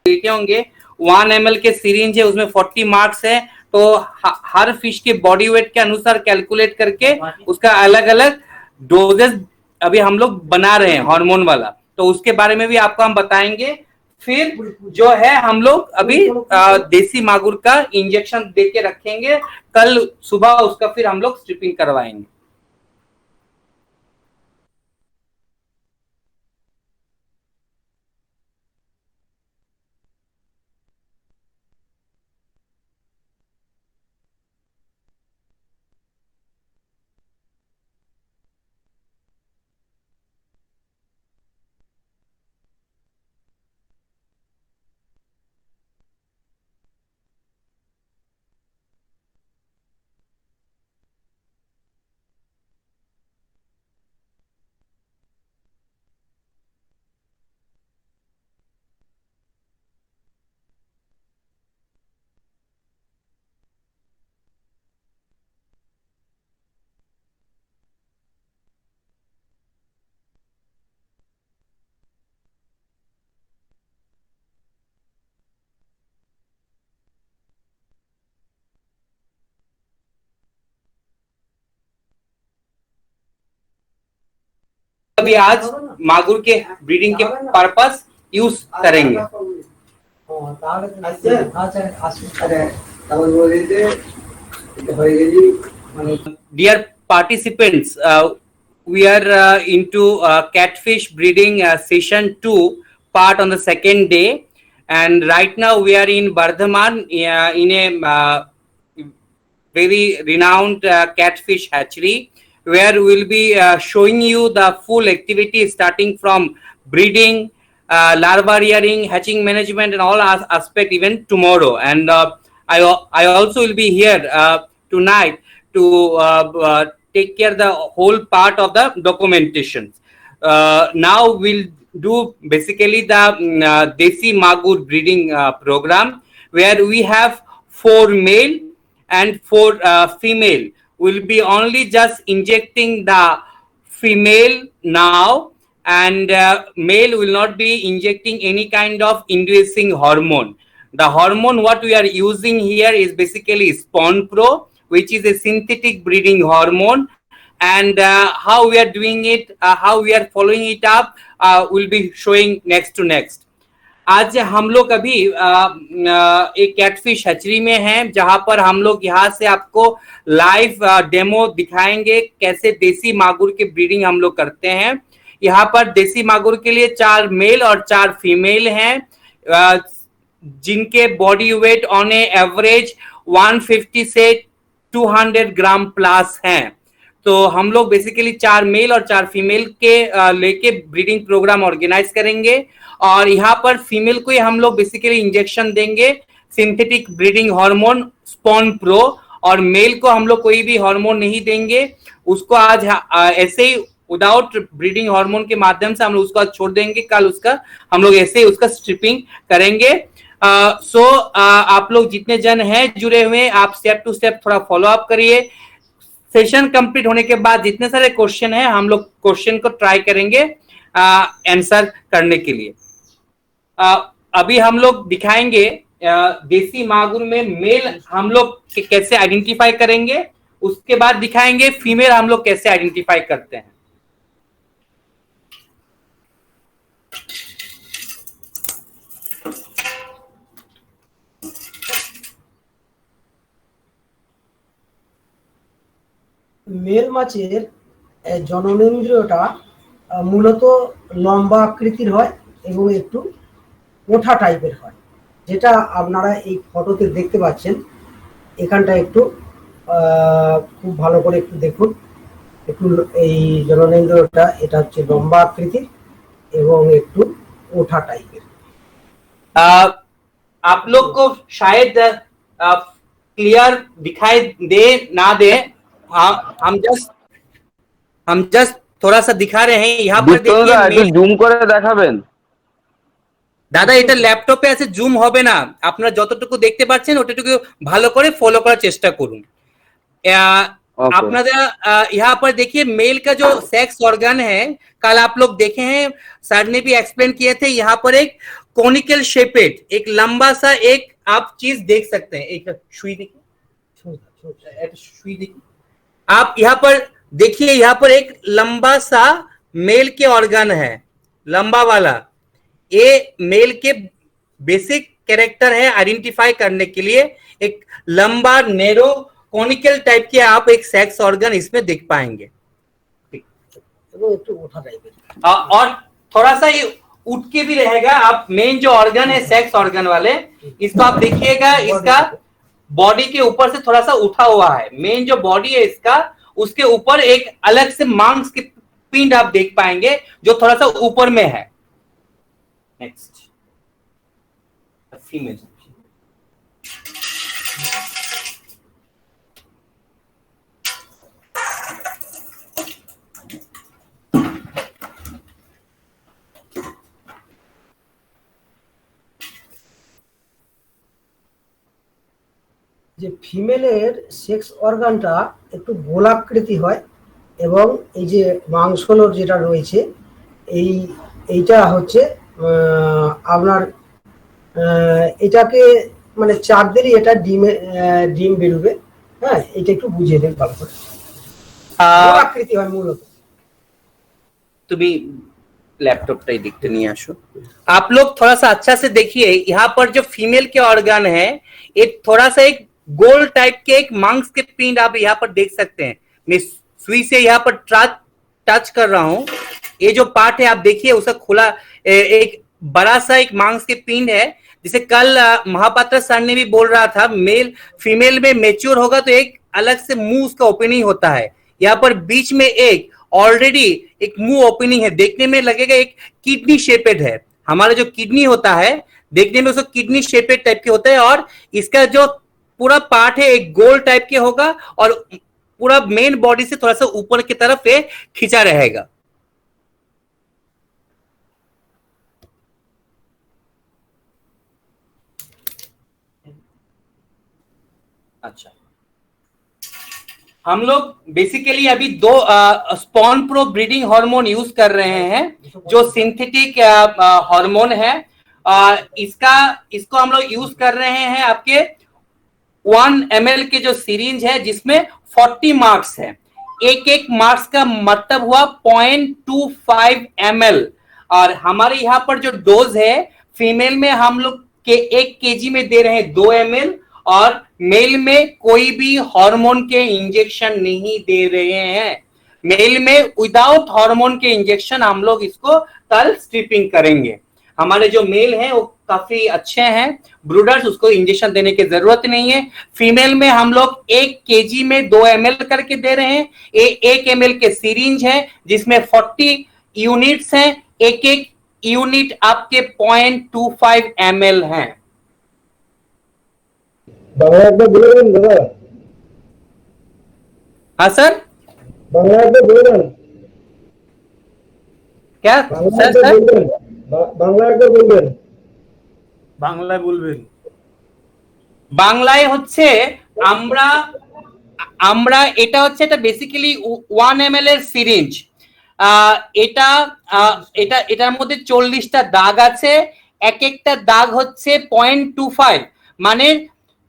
देखे होंगे 1 ml के सिरिंज है, उसमें 40 मार्क्स है, तो हर फिश के बॉडी वेट के अनुसार कैलकुलेट करके उसका अलग अलग डोजेस अभी हम लोग बना रहे हैं हार्मोन वाला, तो उसके बारे में भी आपको हम बताएंगे। फिर जो है हम लोग अभी देसी मागुर का इंजेक्शन दे के रखेंगे, कल सुबह उसका फिर हम लोग स्ट्रिपिंग करवाएंगे। अभी आज मागुर के ब्रीडिंग के पर्पस यूज करेंगे। Dear participants, we are into catfish breeding session 2 part on the second day, and right now we are in Bardhaman in a very renowned catfish hatchery, where we will be showing you the full activity starting from breeding, larva rearing, hatching management, and all aspect even tomorrow. And I also will be here tonight to take care the whole part of the documentation. Now we'll do basically the Desi Magur breeding program, where we have 4 male and 4 female. Will be only just injecting the female now, and male will not be injecting any kind of inducing hormone. The hormone what we are using here is basically Spawn Pro, which is a synthetic breeding hormone, and how we are doing it, how we are following it up, will be showing next to next. आज हम लोग अभी एक catfish hatchery में हैं, जहां पर हम लोग यहाँ से आपको लाइव डेमो दिखाएंगे कैसे देसी मागुर के ब्रीडिंग हम लोग करते हैं। यहाँ पर देसी मागुर के लिए 4 मेल और 4 फीमेल हैं, जिनके बॉडी वेट ऑन एवरेज 150 से 200 ग्राम प्लस हैं। तो हम लोग बेसिकली 4 मेल और 4 फीमेल के लेके ब्रीडिंग प्रोग्राम ऑर्गेनाइज करेंगे, और यहाँ पर फीमेल को ही हम लोग बेसिकली इंजेक्शन देंगे synthetic breeding hormone spawn pro, और मेल को हम लोग कोई भी हार्मोन नहीं देंगे। उसको आज ऐसे ही विदाउट ब्रीडिंग हार्मोन के माध्यम से हम लोग उसको छोड़ देंगे। कल उसका हम लोग ऐसे ही उसका स्ट्रिपिंग करेंगे। आप लोग जितने जन हैं जुड़े हुए, आप स्टेप टू स्टेप थोड़ा फॉलो अप करिए। सेशन कंप्लीट होने के बाद जितने सारे क्वेश्चन हैं हम लोग क्वेश्चन को ट्राई करेंगे आंसर करने के लिए। अभी हम लोग दिखाएंगे देसी मागुर में मेल हम लोग कैसे आइडेंटिफाई करेंगे, उसके बाद दिखाएंगे फीमेल हम लोग कैसे आइडेंटिफाई करते हैं। মেল মাছের জননেন্দ্রিয়টা মূলত লম্বা আকৃতির হয় এবং একটু ওঠা টাইপের হয়, যেটা আপনারা এই ফটোতে দেখতে পাচ্ছেন। এখানটা একটু খুব ভালো করে একটু দেখুন, একটু এই জননেন্দ্রিয়টা এটা হচ্ছে লম্বা আকৃতির এবং একটু ওঠা টাইপের। आप लोग को शायद क्लियर दिखाई दे ना दे, हम जस्ट थोड़ा सा दिखा रहे हैं। यहाँ पर देखिए জুম করে দেখাবেন দাদা, এটা ল্যাপটপে আছে, জুম হবে না। আপনারা যতটুকু দেখতে পাচ্ছেন ওতটুকু ভালো করে ফলো করার চেষ্টা করুন। আপনারা यहाँ पर देखिए मेल का जो सेक्स ऑर्गन है, कल आप लोग देखे हैं, सर ने भी एक्सप्लेन किए थे। यहाँ पर एक कॉनिकल शेपेड, एक लंबा सा एक आप चीज देख सकते हैं। एक सुई देखिए, सुई देखिए आप, यहाँ पर देखिए, यहाँ पर एक लंबा सा मेल के ऑर्गन है, लंबा वाला। ये मेल के बेसिक कैरेक्टर है आइडेंटिफाई करने के लिए। एक लंबा नेरो कॉनिकल टाइप के आप एक सेक्स ऑर्गन इसमें देख पाएंगे। और थोड़ा सा ये उठ के भी रहेगा। आप मेन जो ऑर्गन है सेक्स ऑर्गन वाले, इसको आप देखिएगा, इसका बॉडी के ऊपर से थोड़ा सा उठा हुआ है। मेन जो बॉडी है इसका, उसके ऊपर एक अलग से मांस की पिंड आप देख पाएंगे जो थोड़ा सा ऊपर में है। Next female. যে ফিমেলের সেক্স অর্গানটা একটু গোলাকৃতি হয় এবং এই যে মাংসলোর যেটা রয়েছে এইটা হচ্ছে আপনার এটাকে মানে চাপ দিলে এটা ডিম বেরোবে। হ্যাঁ, এটা একটু বুঝিয়ে দেন ভালো করে। গোলাকৃতি হয় মূলত। তুমি लैपटॉप ही दिखते नहीं आशु। आप लोग थोड़ा सा अच्छा से देखिए, यहाँ पर जो फीमेल के ऑर्गन है, एक थोड़ा सा एक गोल टाइप के एक मांस के पिंड आप यहाँ पर देख सकते हैं। मैं सुई से यहाँ पर टच कर रहा हूँ। ये जो पार्ट है आप देखिए, उसका खुला एक बड़ा सा एक मांस के पिंड है, जिसे कल महापात्र सर ने भी बोल रहा था, मेल फीमेल में मेच्योर होगा तो एक अलग से मुंह उसका ओपनिंग होता है। यहाँ पर बीच में एक ऑलरेडी एक मुंह ओपनिंग है, देखने में लगेगा एक किडनी शेपेड है। हमारा जो किडनी होता है देखने में उसको किडनी शेपेड टाइप के होता है, और इसका जो पूरा पार्ट है एक गोल टाइप के होगा और पूरा मेन बॉडी से थोड़ा सा ऊपर की तरफ ये खींचा रहेगा। अच्छा, हम लोग बेसिकली अभी दो spawn pro breeding hormone use कर रहे हैं, जो सिंथेटिक हार्मोन है। इसको हम लोग यूज कर रहे हैं आपके 1 ml के जो सीरिंज है, जिसमें 40 मार्क्स है। एक मार्क्स का मतलब हुआ 0.25 ml। और हमारे यहाँ पर जो डोज है, फीमेल में हम लोग के 1 kg में दे रहे हैं 2 ml, और मेल में कोई भी हार्मोन के इंजेक्शन नहीं दे रहे हैं। मेल में विदाउट हार्मोन के इंजेक्शन हम लोग इसको कल स्ट्रिपिंग करेंगे। हमारे जो मेल हैं वो काफी अच्छे हैं ब्रूडर्स, उसको इंजेक्शन देने की जरूरत नहीं है। फीमेल में हम लोग 1 kg में 2 ml करके दे रहे हैं। 1 ml के सीरिंज है, जिसमें 40 यूनिट्स हैं। एक यूनिट आपके 0.25 ml हैं। बांग्ला একবার বলে দেন দাদা। हाँ सर, বাংলা একবার বলে দেন। क्या বাংলা सर? একবার বলবেন। বাংলা একবার বলবেন। বাংলায় বলবেন। বাংলায় হচ্ছে আমরা এটা হচ্ছে, এটা বেসিক্যালি 1 ml এর সিরিঞ্জ। এটার মধ্যে 40টা দাগ আছে। এক একটা দাগ হচ্ছে 0.25, মানে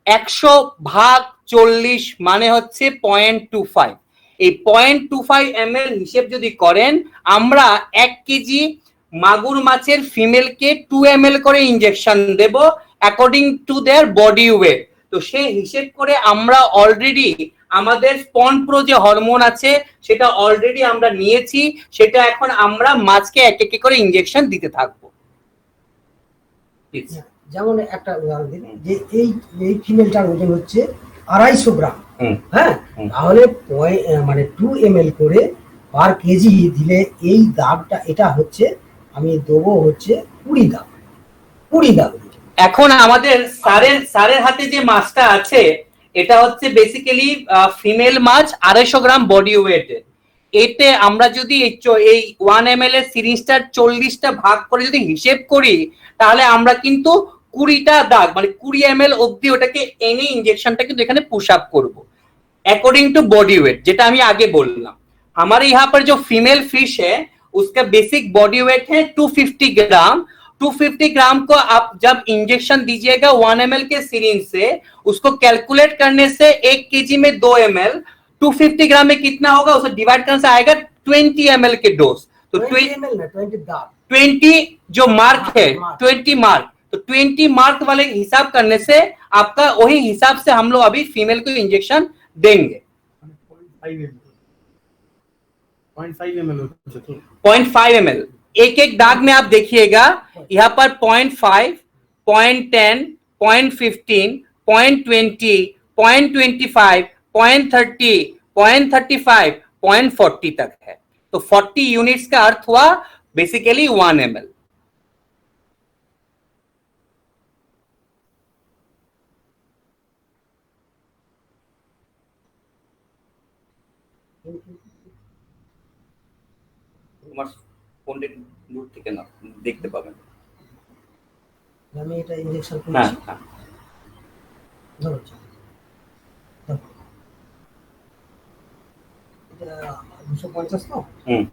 100/40 মানে হচ্ছে 0.25। এই 0.25 ml হিসেব যদি করেন, আমরা 1 কেজি মাগুর মাছের ফিমেলকে 2 ml করে ইনজেকশন দেব according to their body weight. তো সেই হিসেব করে আমরা অলরেডি আমাদের স্পন প্রো যে হরমোন আছে সেটা অলরেডি আমরা নিয়েছি, সেটা এখন আমরা মাছকে এক এক করে ইনজেকশন দিতে থাকবো। যেমন একটা উদাহরণ দিন, যে এই ফিমেলটার ওজন হচ্ছে 250 গ্রাম। হ্যাঁ, তাহলে মানে 2 ml করে পার কেজি দিলে এই দাগটা, এটা হচ্ছে আমি দেবো হচ্ছে 20 দাগ। এখন আমাদের সারের হাতে যে মাছটা আছে, এটা হচ্ছে বেসিক্যালি ফিমেল মাছ 250 গ্রাম বডি ওয়েট। এতে আমরা যদি এই 1 ml এর সিরিজটার 40টা ভাগ করে যদি হিসেব করি, তাহলে আমরা কিন্তু 20টা দাগ মানে 20 ml অব্দি ওটাকে এনে इंजेक्शनটা কিন্তু এখানে पुश अप করব अकॉर्डिंग टू बॉडी वेट, যেটা আমি আগে বললাম। हमारे यहाँ पर जो फीमेल फिश है उसका बेसिक बॉडी वेट है 250 ग्राम, 250 ग्राम को आप जब इंजेक्शन दीजिएगा 1 ml के सिरिंज से, उसको कैलकुलेट करने से 1 kg में 2 ml, 250 ग्राम में कितना होगा उसे डिवाइड करने से आएगा 20 ml के डोज। तो 20 ml ना 20 दाब 20 जो मार्क है, मार्क। 20 मार्क, तो 20 मार्क वाले हिसाब करने से आपका वही हिसाब से हम लोग अभी फीमेल को इंजेक्शन देंगे। 0.5 ml होता है। 0.5 ml एक एक दाग में आप देखिएगा, यहाँ पर 0.5, 0.10, 0.15, 0.20, 0.25, 0.30, 0.35, 0.40 तक है। तो 40 यूनिट्स का अर्थ हुआ बेसिकली 1 ml। তোমার ফোনটা দূর থেকে না দেখতে পাবেন। আমি এটা ইনজেকশন হ্যাঁ করছি হ্যাঁ ধরো ধরো। এটা 250 তো হুম।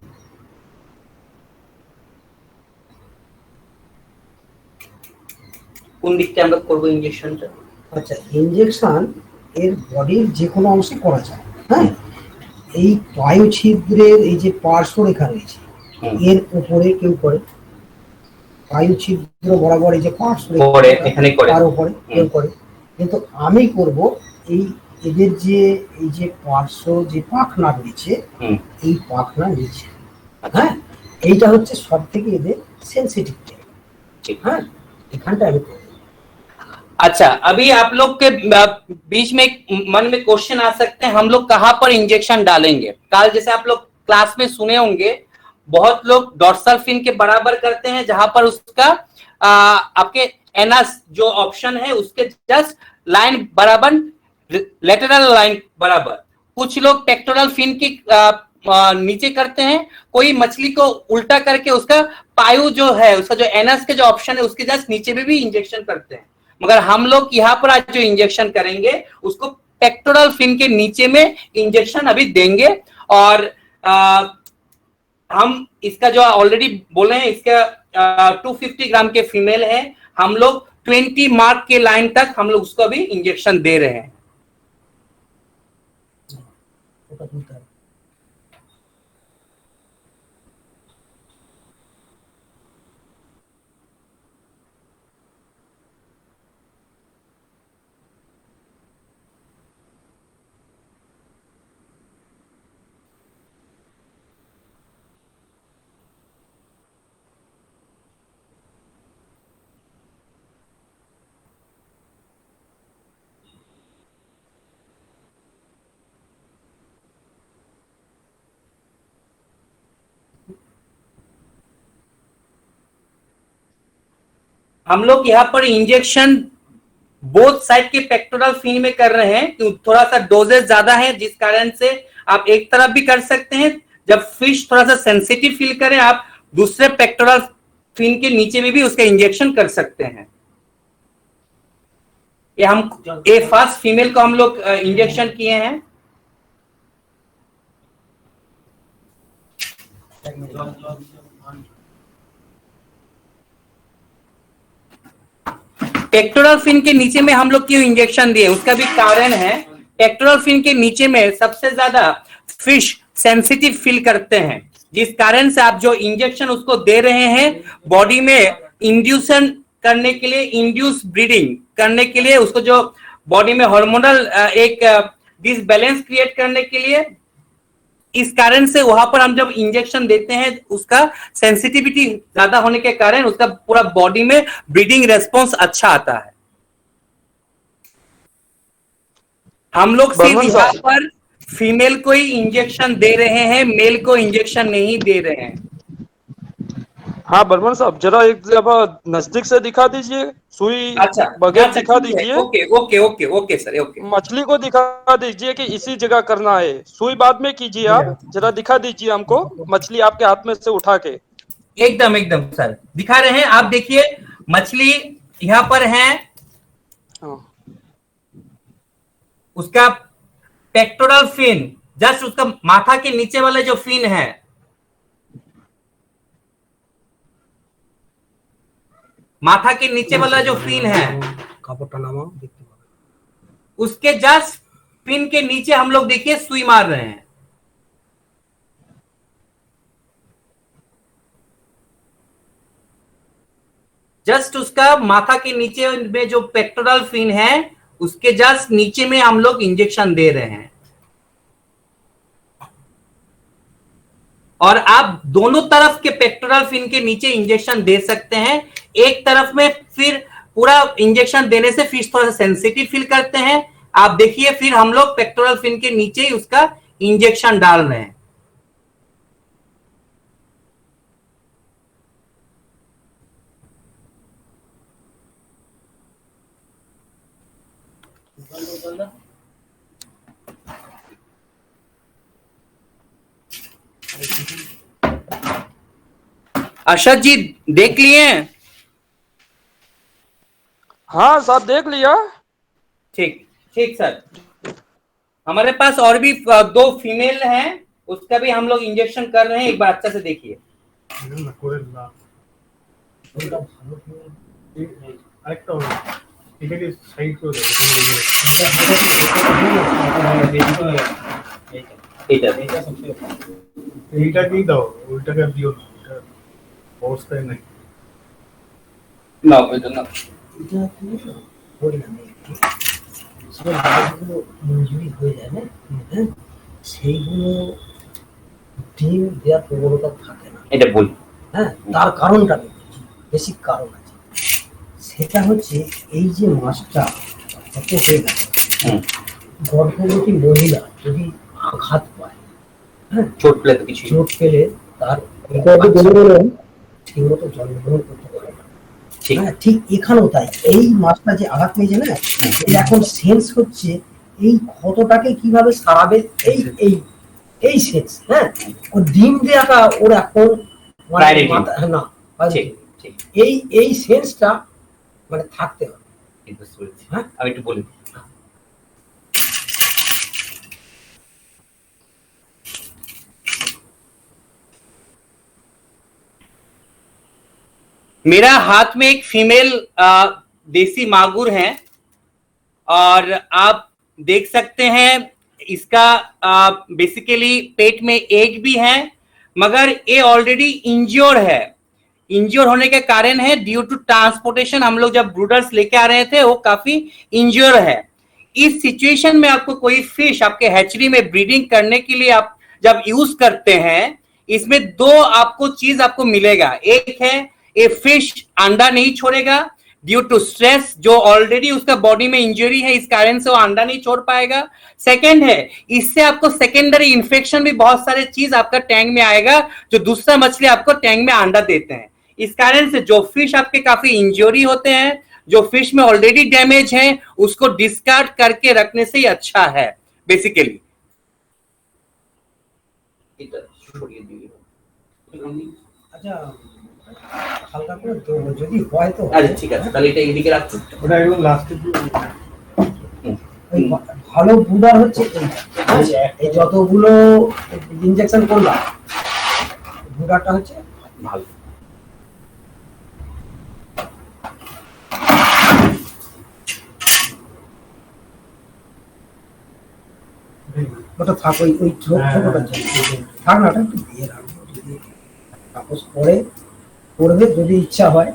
কোন দিকটা আমরা করব ইনজেকশনটা? আচ্ছা ইনজেকশন এর বডির যে কোনো অংশে করা যায়। হ্যাঁ এই বায়ু ছিদ্রের এই যে পার্শ্বরেখা রয়েছে হুম। এর উপরে কেউ করে, বায়ু ছিদ্র বরাবর এই যে করে, এখানে করে। তার উপরে কেউ করে, কিন্তু আমি করব এই এদের যে এই যে পার্শ্ব যে পাখনা রয়েছে হুম। এই পাখনা নিচে। হ্যাঁ এইটা হচ্ছে সব থেকে এদের সেন্সিটিভ জায়গা। ঠিক। হ্যাঁ এখানটা আমি করব। अच्छा, अभी आप लोग के बीच में एक मन में क्वेश्चन आ सकते हैं, हम लोग कहाँ पर इंजेक्शन डालेंगे? कल जैसे आप लोग क्लास में सुने होंगे, बहुत लोग डॉर्सल फिन के बराबर करते हैं, जहां पर उसका आपके एनस जो ऑप्शन है उसके जस्ट लाइन बराबर, लेटरल लाइन बराबर। कुछ लोग पेक्टोरल फिन की नीचे करते हैं, कोई मछली को उल्टा करके उसका पायु जो है, उसका जो एनस के जो ऑप्शन है उसके जस्ट नीचे में भी इंजेक्शन करते हैं। मगर हम लोग यहाँ पर आज जो इंजेक्शन करेंगे उसको पेक्टोरल फिन के नीचे में इंजेक्शन अभी देंगे। और हम इसका जो ऑलरेडी बोले हैं, इसका 250 ग्राम के फीमेल है, हम लोग 20 मार्क के लाइन तक हम लोग उसको अभी इंजेक्शन दे रहे हैं। ওটা তুলতে হবে। हम लोग यहाँ पर इंजेक्शन बोथ साइड के पेक्टोरल फिन में कर रहे हैं, क्योंकि थोड़ा सा डोजेज ज्यादा है, जिस कारण से आप एक तरफ भी कर सकते हैं। जब फिश थोड़ा सा सेंसिटिव फील करें, आप दूसरे पेक्टोरल फिन के नीचे में भी उसका इंजेक्शन कर सकते हैं। ये हम फर्स्ट फीमेल को हम लोग इंजेक्शन किए हैं। पेक्टोरल फिन के नीचे में हम लोग क्यों इंजेक्शन दिए, उसका भी कारण है। पेक्टोरल फिन के नीचे में सबसे ज्यादा फिश सेंसिटिव फील करते हैं, जिस कारण से आप जो इंजेक्शन उसको दे रहे हैं बॉडी में इंड्यूसन करने के लिए, इंड्यूस ब्रीडिंग करने के लिए, उसको जो बॉडी में हार्मोनल एक डिसबैलेंस क्रिएट करने के लिए, इस कारण से वहां पर हम जब इंजेक्शन देते हैं उसका सेंसिटिविटी ज्यादा होने के कारण उसका पूरा बॉडी में ब्रीडिंग रेस्पॉन्स अच्छा आता है। हम लोग सिर्फ यहाँ पर फीमेल को ही इंजेक्शन दे रहे हैं, मेल को इंजेक्शन नहीं दे रहे हैं। हाँ बर्मन साहब, जरा एक जब नजदीक से दिखा दीजिए, सुई अच्छा बगैर दिखा दीजिए। Okay okay okay okay sir, okay. मछली को दिखा दीजिए कि इसी जगह करना है, सुई बाद में कीजिए। आप जरा दिखा दीजिए हमको मछली आपके हाथ में से उठा के। एकदम एकदम सर दिखा रहे हैं। आप देखिए मछली यहाँ पर है, उसका पेक्टोरल फिन जस्ट उसका माथा के नीचे वाले जो फिन है, माथा के नीचे वाला जो फिन है কাপড়টা নামাও দেখতে পাবে। उसके जस्ट फिन के नीचे हम लोग देखिए सुई मार रहे हैं। जस्ट उसका माथा के नीचे में जो पेक्टोरल फिन है उसके जस्ट नीचे में हम लोग इंजेक्शन दे रहे हैं। और आप दोनों तरफ के पेक्टोरल फिन के नीचे इंजेक्शन दे सकते हैं। एक तरफ में फिर पूरा इंजेक्शन देने से फिश थोड़ा सा सेंसिटिव फील करते हैं। आप देखिए फिर हम लोग पेक्टोरल फिन के नीचे ही उसका इंजेक्शन डाल रहे हैं। अर्षद जी देख लिए? हाँ साहब देख लिया। ठीक ठीक सर। हमारे पास और भी 2 फीमेल हैं, उसका भी हम लोग इंजेक्शन कर रहे हैं। एक बार अच्छा से देखिए। না করে না আরেকটা হবে এটাকে সাইড করে দাও এইটাকেই দাও ওইটাকে আর দিও না এটা অবস্থায় নাই না এটা না এটা তুমি বলি না সেগুলো যেগুলো ইনজুরি হয়ে যায় না, হ্যাঁ, সেইগুলো ডিম দেওয়ার প্রবণতা থাকে না। এটা বলি। হ্যাঁ, তার কারণটা বেসিক কারণ আছে। সেটা হচ্ছে এই যে মাছটা কত হয়ে গেছে, গর্ভবতী মহিলা যদি আঘাত পায়, হ্যাঁ, চোট পেলে তো কিছু চোট পেলে তার এটা আপনি বলে দিলেন ঠিকমতো জন্মগ্রহণ করতে পারে না। ঠিক হ্যাঁ, ঠিক এখানেও তাই। এই মাছটা যে আঘাত পেয়েছে না, এর এখন সেন্স হচ্ছে এই ক্ষতটাকে কিভাবে সারাবে, এই এই এই সেন্স। হ্যাঁ, ও ডিম দেওয়াটা ওর এখন মানে Priority। না, ঠিক ঠিক এই এই সেন্সটা মানে থাকতে হবে। ঠিক বুঝতে পেরেছি। হ্যাঁ। আমি একটু বলি। मेरा हाथ में एक फीमेल देसी मागुर है और आप देख सकते हैं इसका बेसिकली पेट में एग भी है, मगर ये ऑलरेडी इंज्योर है। इंज्योर होने के कारण है ड्यू टू ट्रांसपोर्टेशन। हम लोग जब ब्रूडर्स लेके आ रहे थे वो काफी इंज्योर है। इस सिचुएशन में आपको कोई फिश आपके हैचरी में ब्रीडिंग करने के लिए आप जब यूज करते हैं, इसमें 2 आपको चीज आपको मिलेगा। एक है ये फिश अंडा नहीं छोड़ेगा ड्यू टू स्ट्रेस, जो ऑलरेडी उसका बॉडी में इंजरी है, इस कारण से वो अंडा नहीं छोड़ पाएगा। सेकंड है इससे आपको सेकेंडरी इन्फेक्शन भी बहुत सारे चीज आपका टैंक में आएगा, जो दूसरा मछली आपको टैंक में अंडा देते हैं। इस कारण से जो फिश आपके काफी इंजरी होते हैं, जो फिश में ऑलरेडी डैमेज है, उसको डिस्कार्ड करके रखने से ही अच्छा है बेसिकली। আচ্ছা, হালকা করে তো যদি হয় তো আচ্ছা ঠিক আছে, তাহলে এটা এদিকে রাখছি। ওটা একদম লাস্টে ওই ভালো বুডার হচ্ছে এইটা। এই যতগুলো ইনজেকশন করলাম, বুডারটা হচ্ছে ভালো। ওটা থাক, ওই ওই ছোটটা থাক না, ওটা একটু দিয়ে রাখবো। যদি তাপস পরে করবে, যদি ইচ্ছা হয়।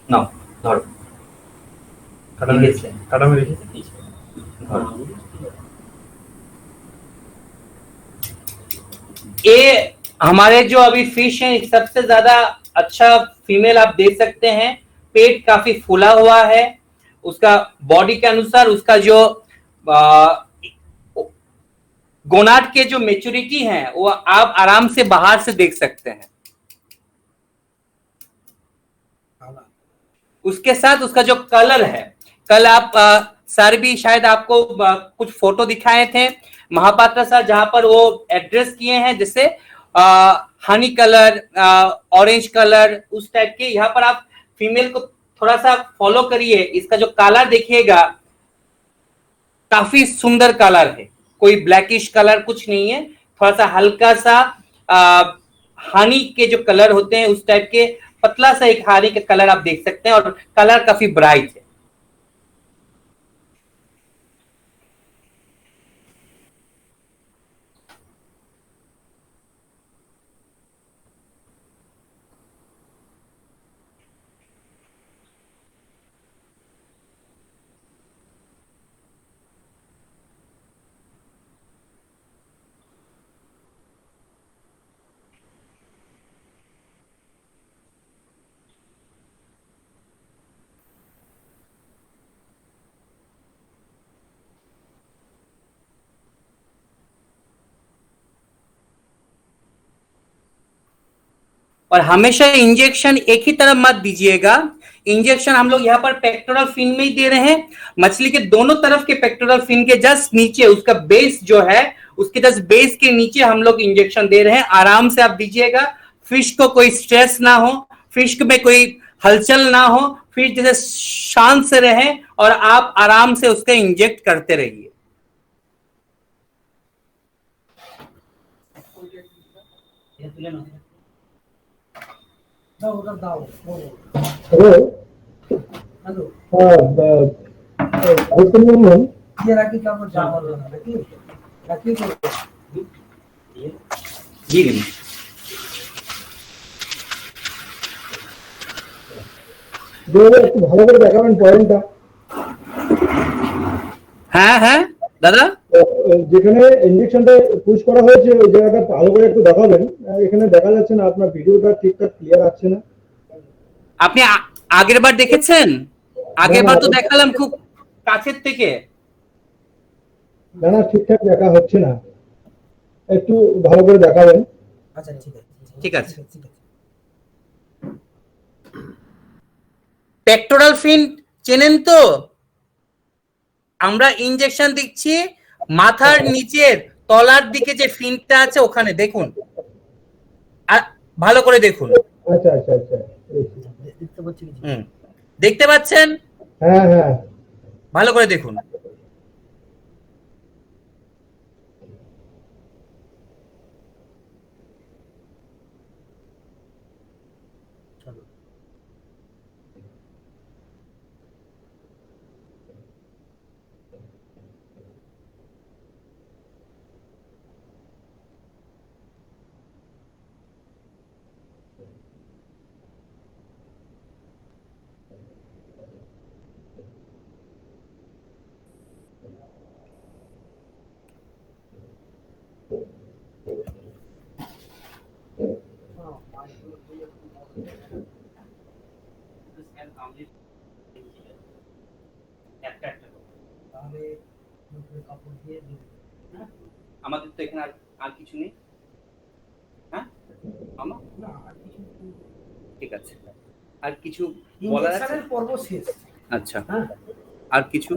নাও ধরো, কাটা মেরেছে কাটা মেরেছে ধরো। ये हमारे जो अभी फिश हैं सबसे ज्यादा अच्छा फीमेल आप देख सकते हैं। पेट काफी फूला हुआ है, उसका बॉडी के अनुसार उसका जो गोनाड के जो मेच्योरिटी है वो आप आराम से बाहर से देख सकते हैं। उसके साथ उसका जो कलर है, कल आप सर भी शायद आपको कुछ फोटो दिखाए थे महापात्रा सर, जहां पर वो एड्रेस किए हैं जैसे हनी कलर, ऑरेंज कलर, उस टाइप के। यहाँ पर आप फीमेल को थोड़ा सा फॉलो करिए, इसका जो कलर देखिएगा काफी सुंदर कलर है, कोई ब्लैकिश कलर कुछ नहीं है, थोड़ा सा हल्का सा हानी के जो कलर होते हैं उस टाइप के पतला सा एक हानी का कलर आप देख सकते हैं, और कलर काफी ब्राइट है। और हमेशा इंजेक्शन एक ही तरफ मत दीजिएगा। इंजेक्शन हम लोग यहाँ पर पेक्टोरल फिन में ही दे रहे हैं। मछली के दोनों तरफ के पेक्टोरल फिन के जस्ट नीचे उसका बेस जो है, उसके जस्ट बेस के नीचे हम लोग इंजेक्शन दे रहे हैं। आराम से आप दीजिएगा, फिश को कोई स्ट्रेस ना हो, फिश में कोई हलचल ना हो, फिश जैसे शांत से रहे और आप आराम से उसका इंजेक्ट करते रहिए। দাও ওটা দাও বলো। হ্যালো হ্যালো আরেকটা বললাম দিয়ে রাখি তারপর যা বলবো না নাকি রাখি করবো। जी একটু ভালো করে দেখাবেন পয়েন্টটা। হ্যাঁ হ্যাঁ দাদা, যেখানে ইনজেকশনটা পুশ করা হয়েছে ওই জায়গাটা ভালো করে একটু দেখাবেন। এখানে দেখা যাচ্ছে না, আপনার ভিডিওটা ঠিকঠাক ক্লিয়ার আসছে না। আপনি আগের বার দেখেছেন? আগের বার তো দেখালাম খুব কাছের থেকে। না না, ঠিকঠাক দেখা হচ্ছে না, একটু ভালো করে দেখাবেন। আচ্ছা ঠিক আছে ঠিক আছে। পেক্টোরাল ফিন চেনেন তো? আমরা ইনজেকশন দিচ্ছি মাথার নিচের তলার দিকে যে ফিনটা আছে ওখানে দেখুন, আর ভালো করে দেখুন। আচ্ছা আচ্ছা আচ্ছা, দেখতে পাচ্ছি কি? দেখতে পাচ্ছেন? হ্যাঁ হ্যাঁ, ভালো করে দেখুন। তাহলে মুখে কাপড় দিয়ে দিই। আমাদের তো এখানে আর কিছু নেই। হ্যাঁ মামা, না আর কিছু ঠিক আছে। আর কিছু বলার আছে? ইনজেকশনের পর্ব শেষ। আচ্ছা, হ্যাঁ আর কিছু?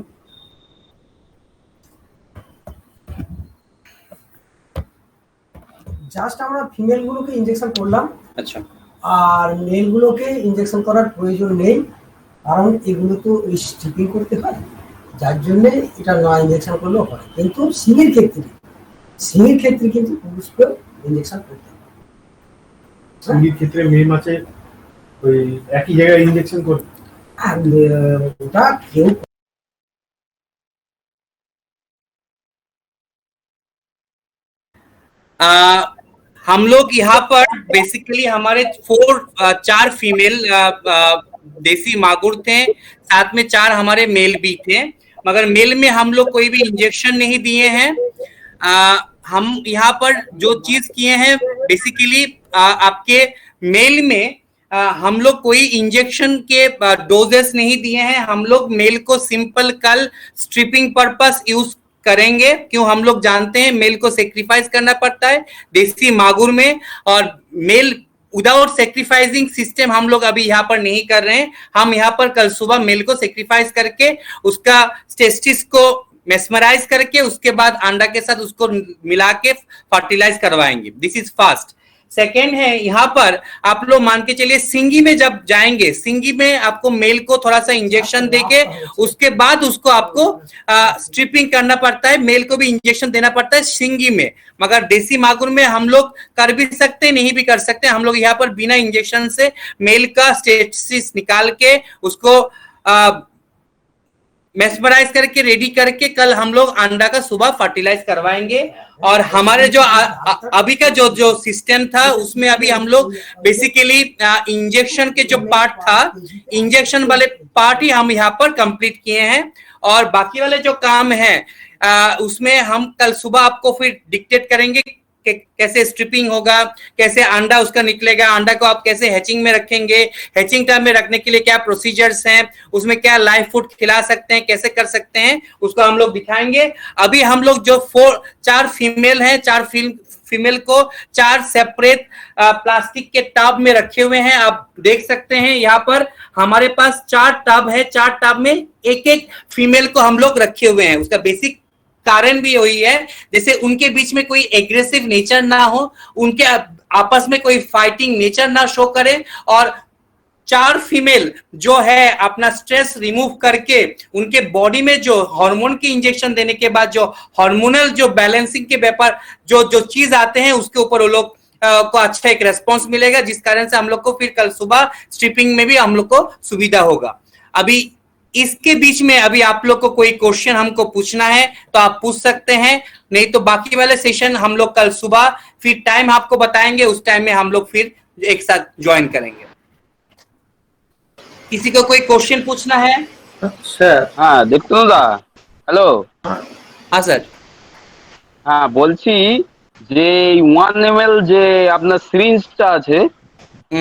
জাস্ট আমরা ফিমেল গুলোকে ইনজেকশন করলাম, আচ্ছা, আর মেল গুলোকে ইনজেকশন করার প্রয়োজন নেই, কারণ এগুলো তো স্টিপিং করতে হয়, যার জন্য এটা না ইনজেকশন করলেও হয়। কিন্তু সিংয়ের ক্ষেত্রে কিন্তু পুরুষকে ইনজেকশন করতে হয়। সিঙ্গির ক্ষেত্রে মেয়ে মাছে ওই একই জায়গায় ইনজেকশন করবে। আর ওটা কেউ हम लोग यहाँ पर बेसिकली हमारे 4 फीमेल देसी मागुर थे, साथ में 4 हमारे मेल भी थे, मगर मेल में हम लोग कोई भी इंजेक्शन नहीं दिए हैं। हम यहाँ पर जो चीज किए हैं बेसिकली आपके मेल में हम लोग कोई इंजेक्शन के डोजेस नहीं दिए हैं। हम लोग मेल को सिंपल कल स्ट्रिपिंग पर्पस यूज करेंगे, क्यों हम लोग जानते हैं मेल को सेक्रीफाइस करना पड़ता है देसी मागुर में, और मेल विदाउट सेक्रीफाइसिंग सिस्टम हम लोग अभी यहाँ पर नहीं कर रहे हैं। हम यहाँ पर कल सुबह मेल को सेक्रीफाइस करके उसका टेस्टिस को मेस्मराइज करके उसके बाद अंडा के साथ उसको मिला के फर्टिलाइज करवाएंगे। This is first. सेकेंड है, यहाँ पर आप लोग मान के चलिए सिंगी में जब जाएंगे, सिंगी में आपको मेल को थोड़ा सा इंजेक्शन देके उसके बाद उसको आपको स्ट्रिपिंग करना पड़ता है, मेल को भी इंजेक्शन देना पड़ता है सिंगी में। मगर देसी मागुर में हम लोग कर भी सकते नहीं भी कर सकते, हम लोग यहाँ पर बिना इंजेक्शन से मेल का स्टेसिस निकाल के उसको मेस्मराइज करके रेडी करके कल हम लोग अंडा का सुबह फर्टिलाइज करवाएंगे। और हमारे जो अभी का जो सिस्टम था उसमें अभी हम लोग बेसिकली इंजेक्शन के जो पार्ट था, इंजेक्शन वाले पार्ट ही हम यहाँ पर कंप्लीट किए हैं, और बाकी वाले जो काम है उसमें हम कल सुबह आपको फिर डिक्टेट करेंगे कैसे स्ट्रिपिंग होगा, कैसे अंडा उसका निकलेगा, अंडा को आप कैसे हैचिंग में रखेंगे, हैचिंग टाइम में रखने के लिए क्या प्रोसीजर्स हैं, उसमें क्या लाइव फूड खिला सकते हैं, कैसे कर सकते हैं, उसको हम लोग दिखाएंगे। अभी हम लोग जो 4 फीमेल हैं, 4 फीमेल को 4 सेपरेट प्लास्टिक के टब में रखे हुए हैं। आप देख सकते हैं यहाँ पर हमारे पास 4 टब है, 4 टब में एक फीमेल को हम लोग रखे हुए हैं। उसका बेसिक कारण भी वही है, जैसे उनके बीच में कोई एग्रेसिव नेचर ना हो, उनके आपस में कोई फाइटिंग नेचर ना शो करे, और 4 फीमेल जो है अपना स्ट्रेस रिमूव करके उनके बॉडी में जो हार्मोन की इंजेक्शन देने के बाद जो हार्मोनल जो बैलेंसिंग के व्यापार जो चीज आते हैं उसके ऊपर वो लोग को अच्छा एक रेस्पॉन्स मिलेगा, जिस कारण से हम लोग को फिर कल सुबह स्ट्रिपिंग में भी हम लोग को सुविधा होगा। अभी इसके बीच में अभी आप लोग को कोई क्वेश्चन हमको पूछना है तो आप पूछ सकते हैं, नहीं तो बाकी वाले सेशन हम लोग कल सुबह फिर टाइम आपको बताएंगे, उस टाइम में हम लोग फिर एक साथ ज्वाइन करेंगे। किसी को कोई क्वेश्चन पूछना है? স্যার হ্যাঁ দীপ্তদা হ্যালো। हाँ सर। হ্যাঁ বলছি যে 1 ml যে আপনার সিরিঞ্জটা আছে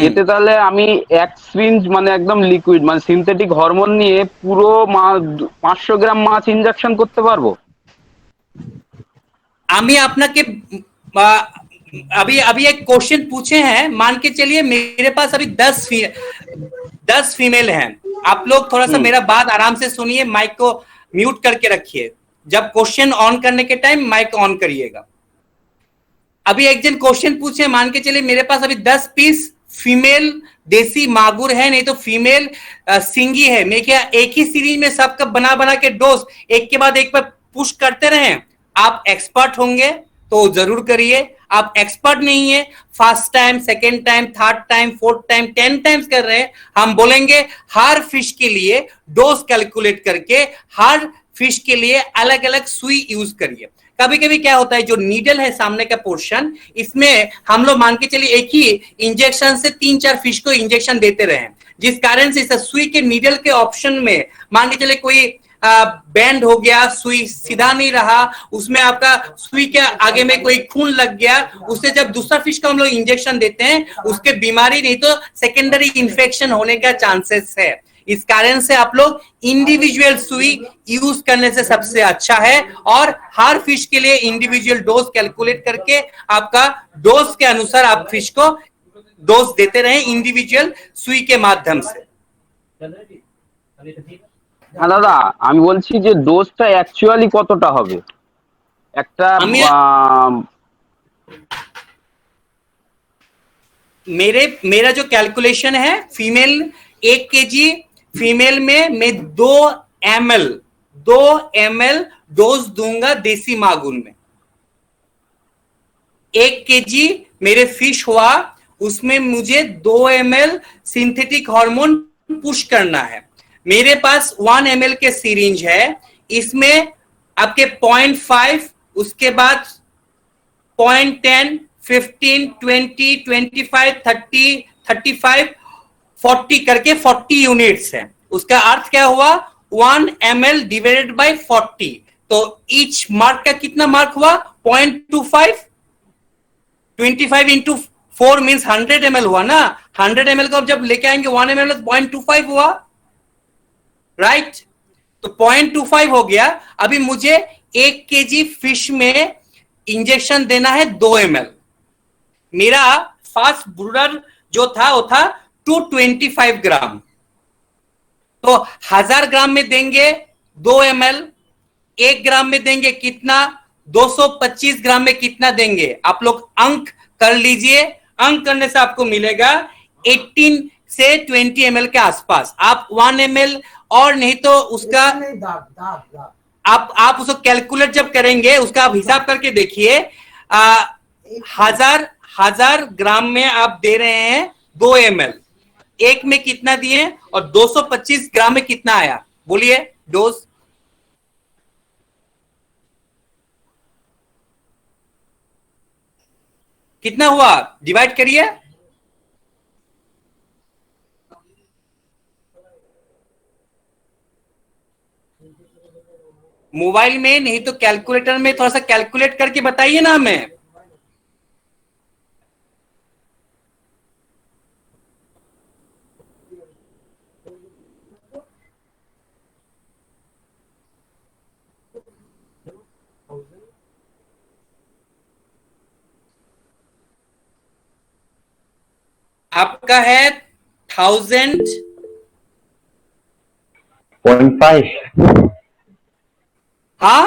এতে তাহলে আমি এক সিরিঞ্জ মানে একদম লিকুইড মানে সিনথেটিক হরমোন নিয়ে পুরো 500 গ্রাম মাছ ইনজেকশন করতে পারবো? আমি আপনাকে अभी एक क्वेश्चन पूछे हैं, मान के चलिए मेरे पास अभी 10 फीमेल हैं। आप लोग थोड़ा सा मेरा बात आराम से सुनिए, माइक को म्यूट करके रखिए, जब क्वेश्चन ऑन करने के टाइम माइक ऑन करिएगा। अभी एक जन क्वेश्चन पूछे, मान के चलिए मेरे पास अभी 10 पीस फीमेल देसी मागुर है, नहीं तो फीमेल सिंगी है, मैं क्या एक ही सीरीज में सबका बना के डोज एक के बाद एक पर पुश करते रहे? आप एक्सपर्ट होंगे तो जरूर करिए, आप एक्सपर्ट नहीं है, first time, second time, third time, fourth time, 10 times कर रहे हैं, हम बोलेंगे हर फिश के लिए डोज कैलकुलेट करके हर फिश के लिए अलग अलग सुई यूज करिए। कभी कभी क्या होता है, जो नीडल है सामने का पोर्शन, इसमें हम लोग मान के चलिए एक ही इंजेक्शन से 3-4 फिश को इंजेक्शन देते रहे, जिस कारण से सुई के नीडल के ऑप्शन में मान के चलिए कोई बैंड हो गया, सुई सीधा नहीं रहा, उसमें आपका सुई के आगे में कोई खून लग गया, उससे जब दूसरा फिश का हम लोग इंजेक्शन देते हैं उसके बीमारी नहीं तो सेकेंडरी इन्फेक्शन होने का चांसेस है। इस कारण से आप लोग इंडिविजुअल सुई यूज करने से सबसे अच्छा है, और हर फिश के लिए इंडिविजुअल डोज कैलकुलेट करके आपका डोज के अनुसार आप फिश को डोज देते रहे इंडिविजुअल सुई के माध्यम से। হ্যাঁ দাদা, আমি বলছি যে ডোজটা অ্যাকচুয়ালি কতটা হবে একটা? मेरा जो कैलकुलेशन है, फीमेल 1 kg फीमेल में मैं 2 ml डोज दूंगा देसी मागुर में। 1 kg मेरे फिश हुआ, उसमें मुझे 2 ml सिंथेटिक हार्मोन पुश करना है। मेरे पास 1 ml के सिरिंज है, इसमें आपके 0.5, उसके बाद 0.10, 15, 20, 25, 30, 35, 40 करके 40 यूनिट्स है। उसका अर्थ क्या हुआ, 1 ml डिवाइडेड बाय 40, तो ईच मार्क का कितना मार्क हुआ? 0.25, 25 इंटू 4 मीन्स 100 ml हुआ ना। 100 ml को अब जब लेके आएंगे 1 ml 0.25 हुआ, राइट? तो 0.25 हो गया। अभी मुझे 1 kg फिश में इंजेक्शन देना है 2 ml। मेरा फास्ट ब्रूडर जो था वो था 225 ग्राम, तो 1000 ग्राम में देंगे 2 ml, 1 ग्राम में देंगे कितना? 225 ग्राम में कितना देंगे? आप लोग अंक कर लीजिए, अंक करने से आपको मिलेगा 18 से 20 ml के आसपास। आप 1 ml और नहीं तो उसका नहीं, दाग दाग दाग आप उसको कैलकुलेट जब करेंगे उसका आप हिसाब करके देखिए, हजार ग्राम में आप दे रहे हैं 2 ml, एक में कितना दिए और 225 ग्राम में कितना आया, बोलिए डोज। कितना हुआ, डिवाइड करिए। मोबाइल में नहीं तो कैलकुलेटर में थोड़ा सा कैलकुलेट करके बताइए ना हमें। आपका है 1000 0.5 हाँ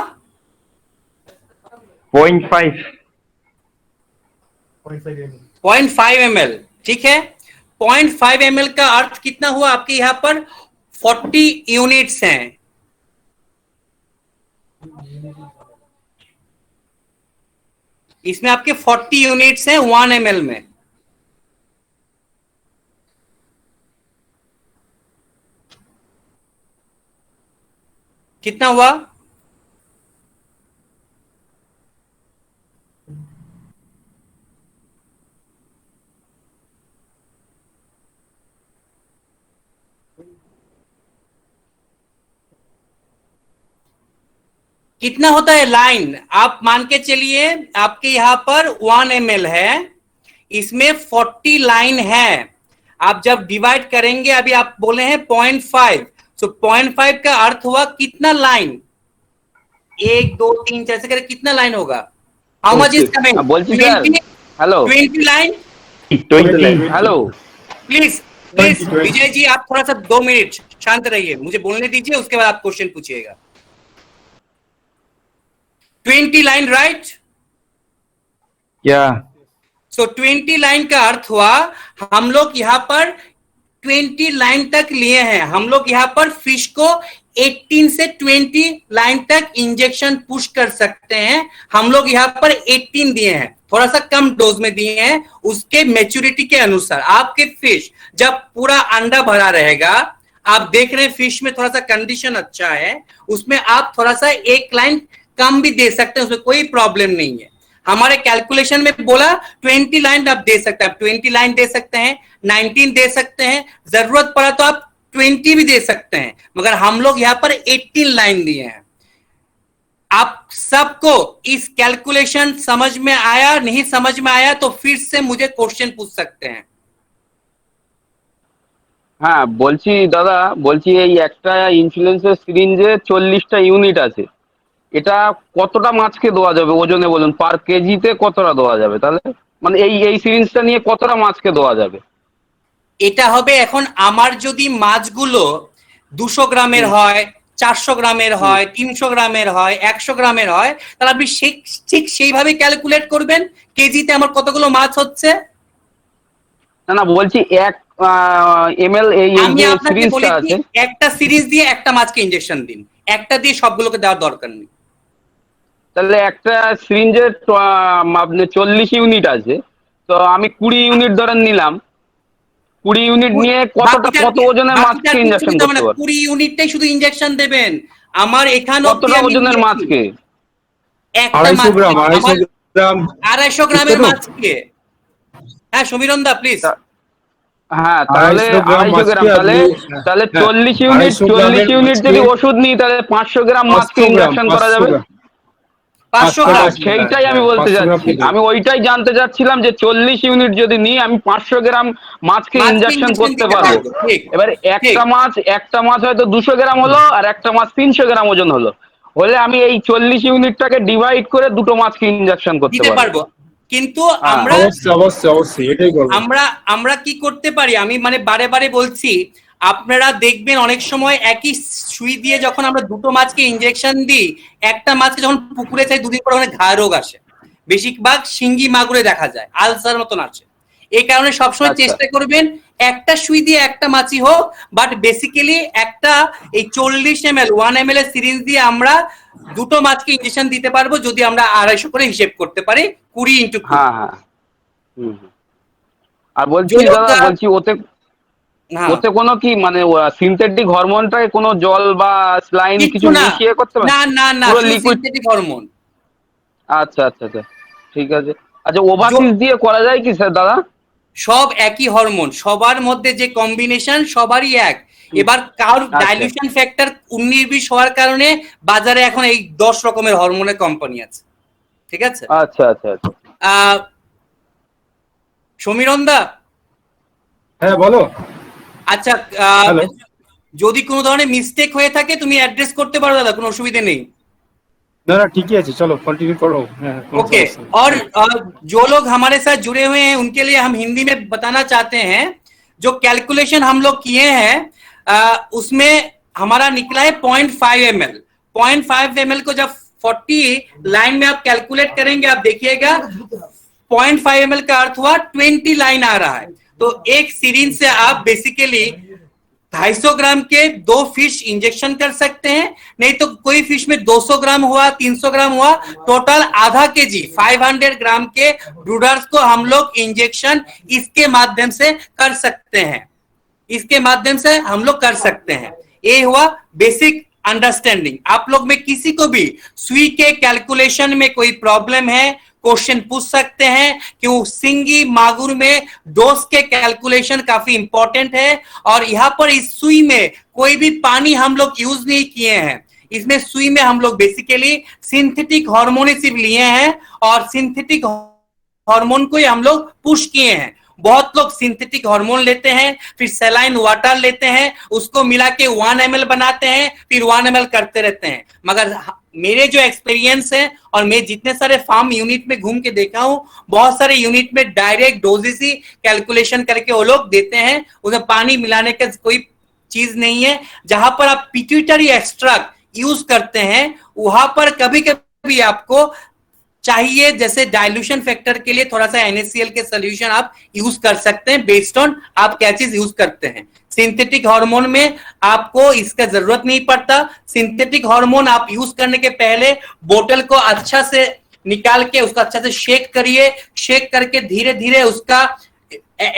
0.5 0.5 ml, ठीक है। 0.5 ml का अर्थ कितना हुआ आपके यहाँ पर 40 यूनिट्स हैं। इसमें आपके 40 यूनिट्स हैं 1 ml में। कितना हुआ, कितना होता है लाइन, आप मान के चलिए आपके यहां पर 1 ml है, इसमें 40 लाइन है। आप जब डिवाइड करेंगे, अभी आप बोले हैं 0.5, तो 0.5 का अर्थ हुआ कितना लाइन, 1 2 3 4 से करके कितना लाइन होगा, हाउ मच इज कमिंग, बोलছি sir, hello 20 line. 20 hello please please Vijay ji आप थोड़ा सा 2 मिनट शांत रहिए, मुझे बोलने दीजिए, उसके बाद आप क्वेश्चन पूछिएगा। 20 लाइन राइट, या सो 20 लाइन का अर्थ हुआ हम लोग यहाँ पर 20 लाइन तक लिए हैं। हम लोग यहाँ पर फिश को 18 से 20 लाइन तक इंजेक्शन पुश कर सकते हैं। हम लोग यहाँ पर 18 दिए हैं, थोड़ा सा कम डोज में दिए हैं, उसके मैच्योरिटी के अनुसार। आपके फिश जब पूरा अंडा भरा रहेगा, आप देख रहे हैं फिश में थोड़ा सा कंडीशन अच्छा है, उसमें आप थोड़ा सा एक लाइन कम भी दे सकते हैं, उसमें कोई प्रॉब्लम नहीं है। हमारे कैलकुलेशन में बोला 20 लाइन आप दे सकते हैं, 20 लाइन दे सकते हैं, 19 दे सकते हैं, जरूरत पड़ा तो आप 20 भी दे सकते हैं, मगर हम लोग यहाँ पर 18 लाइन दिए हैं। आप सबको इस कैलकुलेशन समझ में आया, नहीं समझ में आया तो फिर से मुझे क्वेश्चन पूछ सकते हैं। হ্যাঁ বলছি দাদা, বলছি এই একটা ইনফ্লুয়েন্সার সিরিঞ্জে 40টা ইউনিট আছে, এটা কতটা মাছকে দেওয়া যাবে ওজনে বলুন, পার কেজিতে কতটা দেওয়া যাবে, তাহলে মানে এই সিরিঞ্জটা নিয়ে কতটা মাছকে দেওয়া যাবে? এটা হবে এখন আমার যদি মাছগুলো 200 গ্রামের হয়, 400 গ্রামের হয়, 300 গ্রামের হয়, 100 গ্রামের হয়, তাহলে আপনি ঠিক সেইভাবে ক্যালকুলেট করবেন কেজিতে আমার কতগুলো মাছ হচ্ছে। না না বলছি 1 ml এই আমি যে আপনাকে সিরিঞ্জটা বলেছি আছে, একটা সিরিজ দিয়ে একটা মাছকে ইনজেকশন দিন, একটা দিয়ে সবগুলোকে দেওয়ার দরকার নেই। তাহলে একটা সিরিঞ্জে আপনার 40 ইউনিট আছে, তো আমি 20 ইউনিট ধরেন নিলাম, 20 ইউনিট নিয়ে কত ওজনের মাছকে ইনজেকশন করতে পারবো? 20 ইউনিটটাই শুধু ইনজেকশন দেবেন। আমার এখানে কতটা ওজনের মাছকে? একটা 250 গ্রাম, 250 গ্রামের মাছকে। হ্যাঁ সমীরণ দা প্লিজ। হ্যাঁ তাহলে 250 গ্রাম, তাহলে 40 ইউনিট যদি ওষুধ নিই তাহলে 500 গ্রাম মাছকে ইনজেকশন করা যাবে। 500 গ্রাম, সেইটাই আমি বলতে যাচ্ছি, আমি ওইটাই জানতে চাচ্ছিলাম যে 40 ইউনিট যদি নিই আমি 500 গ্রাম মাছকে ইনজেকশন করতে পারবো। এবার একটা মাছ হয়তো 200 গ্রাম হলো আর একটা মাছ 300 গ্রাম ওজন হলো, হলে আমি এই 40 ইউনিটটাকে ডিভাইড করে দুটো মাছকে ইনজেকশন করতে পারবো। কিন্তু আমরা কি করতে পারি, আমি মানে বারে বারে বলছি, আপনারা দেখবেন অনেক সময় একই সুই দিয়ে যখন আমরা দুটো মাছকে ইনজেকশন দিই, একটা মাছকে যখন পুকুরে চাই 2 দিন পর ওখানে ঘা রোগ আসে, বেশিরভাগ শিঙ্গি মাগুরে দেখা যায়, আলসার মতন আছে। এই কারণে সবসময় আচ্ছা। চেষ্টা করবেন একটা সুই দিয়ে একটা মাছি হোক, বাট বেসিক্যালি একটা এই 40 ml 1 ml এর সিরিঞ্জ দিয়ে আমরা দুটো মাছকে ইনজেকশন দিতে পারবো যদি আমরা 250 করে হিসেব করতে পারি 20 × 20। হ্যাঁ হ্যাঁ। হুম হুম। আর বলছি জলক দাদা, বলছি ওতে হ্যাঁ ওতে কোনো কি মানে সিনথেটিক হরমোনটায় কোনো জল বা স্লাইন কিচ্ছু কিছু না, মিশিয়ে করতে পারে? না না না, পুরো শুধু লিকুইড? Synthetic hormone. আচ্ছা আচ্ছা আচ্ছা, ঠিক আছে। আচ্ছা, ওভারসিস দিয়ে করা যায় কি স্যার দাদা? সব একই হরমোন, সবার মধ্যে যে কম্বিনেশন সবারই এক। এবার কারোর আচ্ছা। ডাইলিউশন ফ্যাক্টর 19-20 হওয়ার কারণে বাজারে এখন এই 10 রকমের হরমোনের কোম্পানি আছে, ঠিক আছে? আচ্ছা আচ্ছা আচ্ছা। সমীরণ দা, হ্যাঁ বলো। আচ্ছা হ্যালো। যদি কোনো ধরনের মিস্টেক হয়ে থাকে তুমি অ্যাড্রেস করতে পারো দাদা, কোনো অসুবিধা নেই। না না ঠিকই আছে, চলো কন্টিনিউ করো। হ্যাঁ কোনো ओके, समस्या नहीं। और जो लोग हमारे साथ जुड़े हुए हैं उनके लिए हम हिंदी में बताना चाहते हैं, जो कैलकुलेशन हम लोग किए हैं उसमें हमारा निकला है 0.5 ml। 0.5 ml को जब 40 लाइन में आप कैलकुलेट करेंगे, आप देखिएगा 0.5 ml का अर्थ हुआ 20 लाइन आ रहा है। तो एक सीरीज से आप बेसिकली 250 ग्राम के 2 फिश इंजेक्शन कर सकते हैं, नहीं तो कोई फिश में 200 ग्राम हुआ, 300 ग्राम हुआ, टोटल आधा केजी 500 ग्राम के ब्रूडर्स को हम लोग इंजेक्शन इसके माध्यम से कर सकते हैं, इसके माध्यम से हम लोग कर सकते हैं। ये हुआ बेसिक अंडरस्टैंडिंग। आप लोग में किसी को भी सुई के कैलकुलेशन में कोई प्रॉब्लम है, क्वेश्चन पूछ सकते हैं कि वो सिंगी मागुर में डोज के कैलकुलेशन काफी इंपॉर्टेंट है। और यहाँ पर इस सुई में कोई भी पानी हम लोग यूज नहीं किए हैं, इसमें सुई में हम लोग बेसिकली सिंथेटिक हार्मोन सिर्फ लिए हैं और सिंथेटिक हार्मोन को ही हम लोग पुश किए हैं। बहुत लोग सिंथेटिक हार्मोन लेते हैं, फिर सलाइन वाटर लेते हैं, उसको मिला के 1 ml बनाते हैं, फिर 1 ml करते रहते हैं। मगर मेरे जो एक्सपीरियंस है और मैं जितने सारे फार्म यूनिट में घूम के देखा हूं, बहुत सारे यूनिट में डायरेक्ट डोजेस ही कैलकुलेशन करके वो लोग देते हैं, उसमें पानी मिलाने का कोई चीज नहीं है। जहां पर आप पिट्यूटरी एक्सट्रैक्ट यूज करते हैं वहां पर कभी कभी आपको चाहिए, जैसे डाइल्यूशन फैक्टर के लिए थोड़ा सा NaCl के सोल्यूशन आप यूज कर सकते हैं, बेस्ड ऑन आप क्या चीज यूज करते हैं। सिंथेटिक हार्मोन में आपको इसका जरूरत नहीं पड़ता। सिंथेटिक हार्मोन आप यूज करने के पहले बोतल को अच्छा से निकाल के उसको अच्छा से शेक करिए, शेक करके धीरे धीरे उसका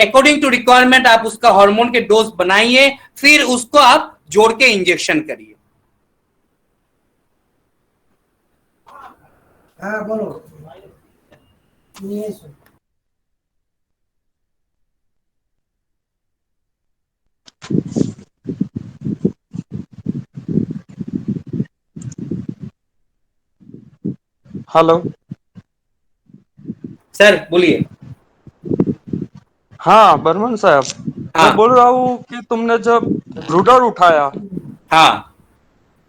अकॉर्डिंग टू रिक्वायरमेंट आप उसका हार्मोन के डोज बनाइए, फिर उसको आप जोड़ के इंजेक्शन करिए। হ্যাঁ বলো, নিয়ে এসো। हेलो। सर बोलिए। हाँ बर्मन साहब, हाँ। मैं बोल रहा हूँ कि तुमने जब ब्रूडर उठाया हाँ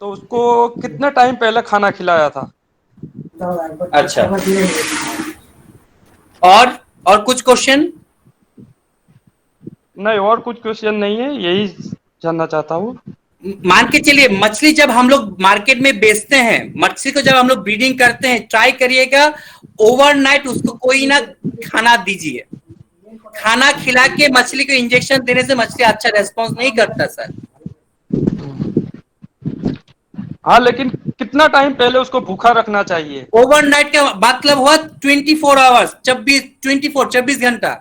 तो उसको कितने टाइम पहले खाना खिलाया था? দাও একবার अच्छा। একবার দিয়ে নিয়ে। और कुछ क्वेश्चन? नहीं, और कुछ क्वेश्चन नहीं है, यही जानना चाहता हूँ। मान के चलिए मछली जब हम लोग मार्केट में बेचते हैं, मछली को जब हम लोग ब्रीडिंग करते हैं, ट्राई करिएगा ओवरनाइट उसको कोई ना खाना दीजिए। खाना खिला के मछली को इंजेक्शन देने से मछली अच्छा रेस्पॉन्स नहीं करता सर। हाँ, लेकिन कितना टाइम पहले उसको भूखा रखना चाहिए? ओवरनाइट का मतलब हुआ 24 आवर्स, 24 घंटा।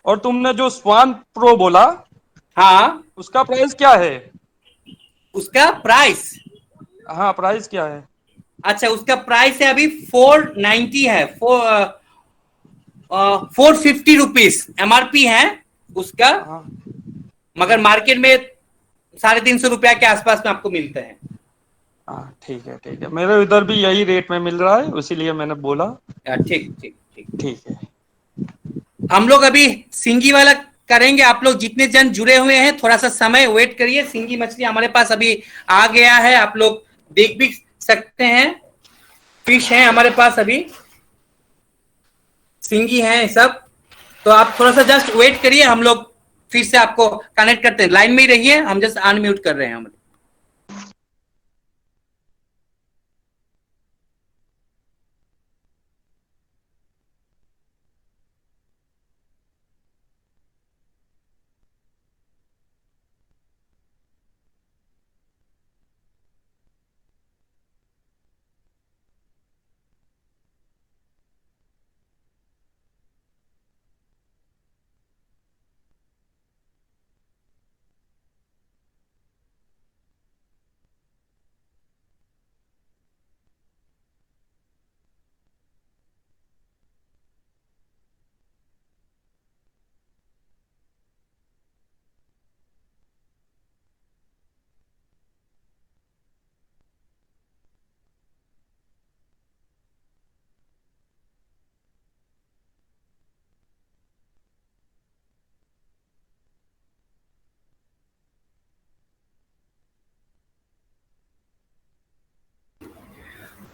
और तुमने जो स्वान प्रो बोला, हाँ, उसका प्राइस क्या है? उसका प्राइस, हाँ, प्राइस क्या है? अच्छा उसका प्राइस है अभी 490 है, 450 रुपीज MRP है उसका, हाँ, मगर मार्केट में 350 रुपया के आसपास में आपको मिलता है। हाँ, ठीक है ठीक है, मेरे इधर भी यही रेट में मिल रहा है, इसीलिए मैंने बोला। ठीक ठीक ठीक। ठीक है। हम लोग अभी सिंगी वाला करेंगे, आप लोग जितने जन जुड़े हुए हैं थोड़ा सा समय वेट करिए। सिंगी मछली हमारे पास अभी आ गया है, आप लोग देख भी सकते हैं, फिश है हमारे पास अभी, सिंगी है सब। तो आप थोड़ा सा जस्ट वेट करिए, हम लोग फिर से आपको कनेक्ट करते हैं। लाइन में ही रहिए, हम जस्ट अनम्यूट कर रहे हैं हम।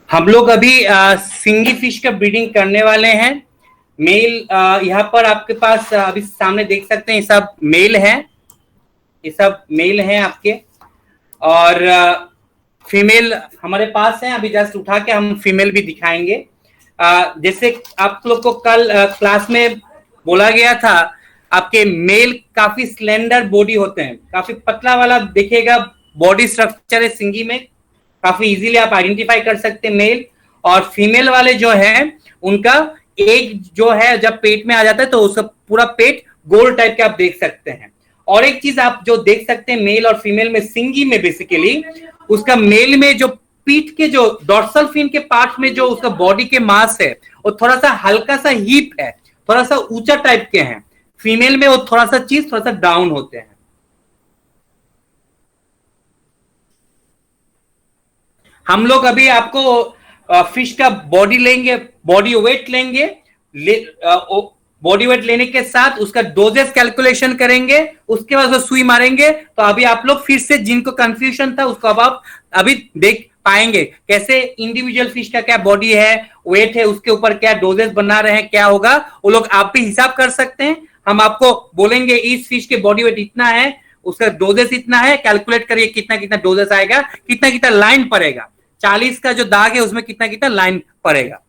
हम लोग अभी सिंगी फिश का ब्रीडिंग करने वाले हैं। मेल यहाँ पर आपके पास अभी सामने देख सकते हैं, ये सब मेल है, ये सब मेल हैं आपके, और फीमेल हमारे पास है। अभी जस्ट उठा के हम फीमेल भी दिखाएंगे। जैसे आप लोग को कल क्लास में बोला गया था, आपके मेल काफी स्लेंडर बॉडी होते हैं, काफी पतला वाला देखिएगा बॉडी स्ट्रक्चर है सिंगी में, काफी इजीली आप आइडेंटिफाई कर सकते हैं मेल। और फीमेल वाले जो है उनका एग जो है जब पेट में आ जाता है तो उसका पूरा पेट गोल टाइप के आप देख सकते हैं। और एक चीज आप जो देख सकते हैं मेल और फीमेल में, सिंगी में बेसिकली उसका मेल में जो पीठ के जो डॉर्सल फिन के पार्ट में जो उसका बॉडी के मास है वो थोड़ा सा हल्का सा हीप है, थोड़ा सा ऊंचा टाइप के हैं। फीमेल में वो थोड़ा सा डाउन होते हैं। हम लोग अभी आपको फिश का बॉडी लेंगे, बॉडी वेट लेंगे, बॉडी वेट लेने के साथ उसका डोजेस कैलकुलेशन करेंगे, उसके बाद सुई मारेंगे। तो अभी आप लोग फिर से जिनको कंफ्यूजन था उसको अब आप अभी देख पाएंगे कैसे इंडिविजुअल फिश का क्या बॉडी है, वेट है, उसके ऊपर क्या डोजेस बना रहे हैं, क्या होगा वो लोग आप भी हिसाब कर सकते हैं। हम आपको बोलेंगे इस फिश के बॉडी वेट इतना है, उसका डोजेस इतना है, कैलकुलेट करिए कितना कितना डोजेस आएगा, कितना कितना लाइन पड़ेगा, 40 का जो दाग है उसमें कितना कितना लाइन पड़ेगा।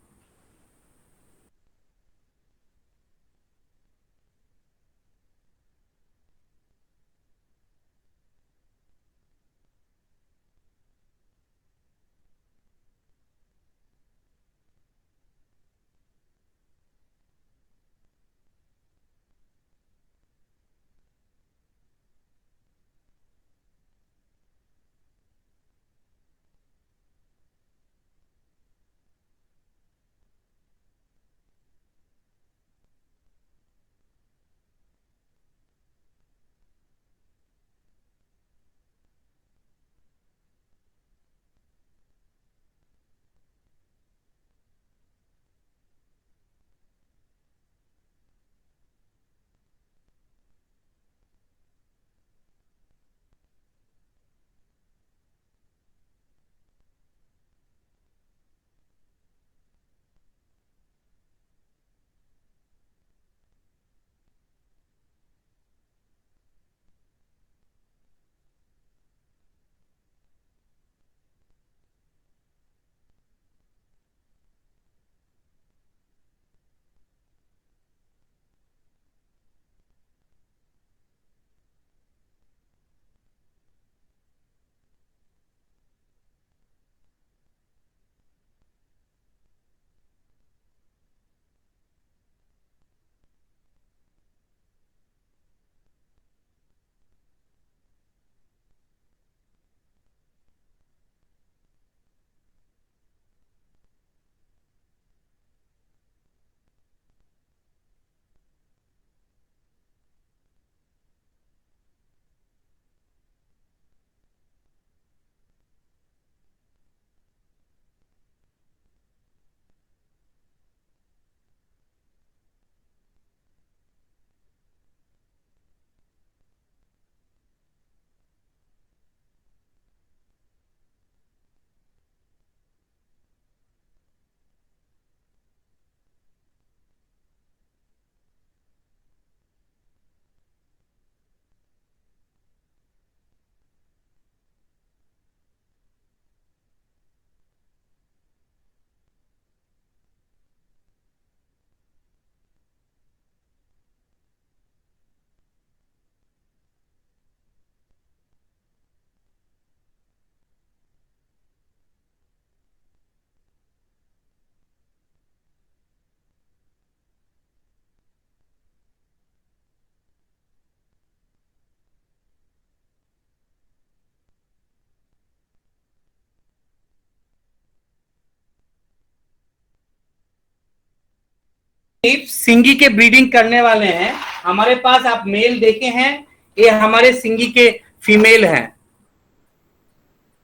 सिंगी के ब्रीडिंग करने वाले हैं हमारे पास। आप मेल देखे हैं, ये हमारे सिंगी के फीमेल हैं,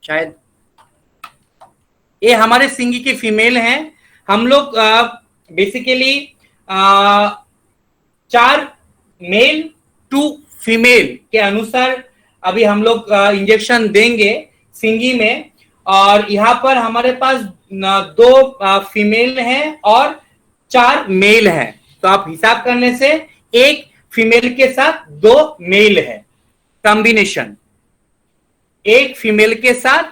शायद ये हमारे सिंगी के फीमेल हैं। हम लोग बेसिकली 4 मेल 2 फीमेल के अनुसार अभी हम लोग इंजेक्शन देंगे सिंगी में। और यहाँ पर हमारे पास 2 फीमेल हैं और 4 मेल हैं, तो आप हिसाब करने से एक फीमेल के साथ 2 मेल है, कॉम्बिनेशन एक फीमेल के साथ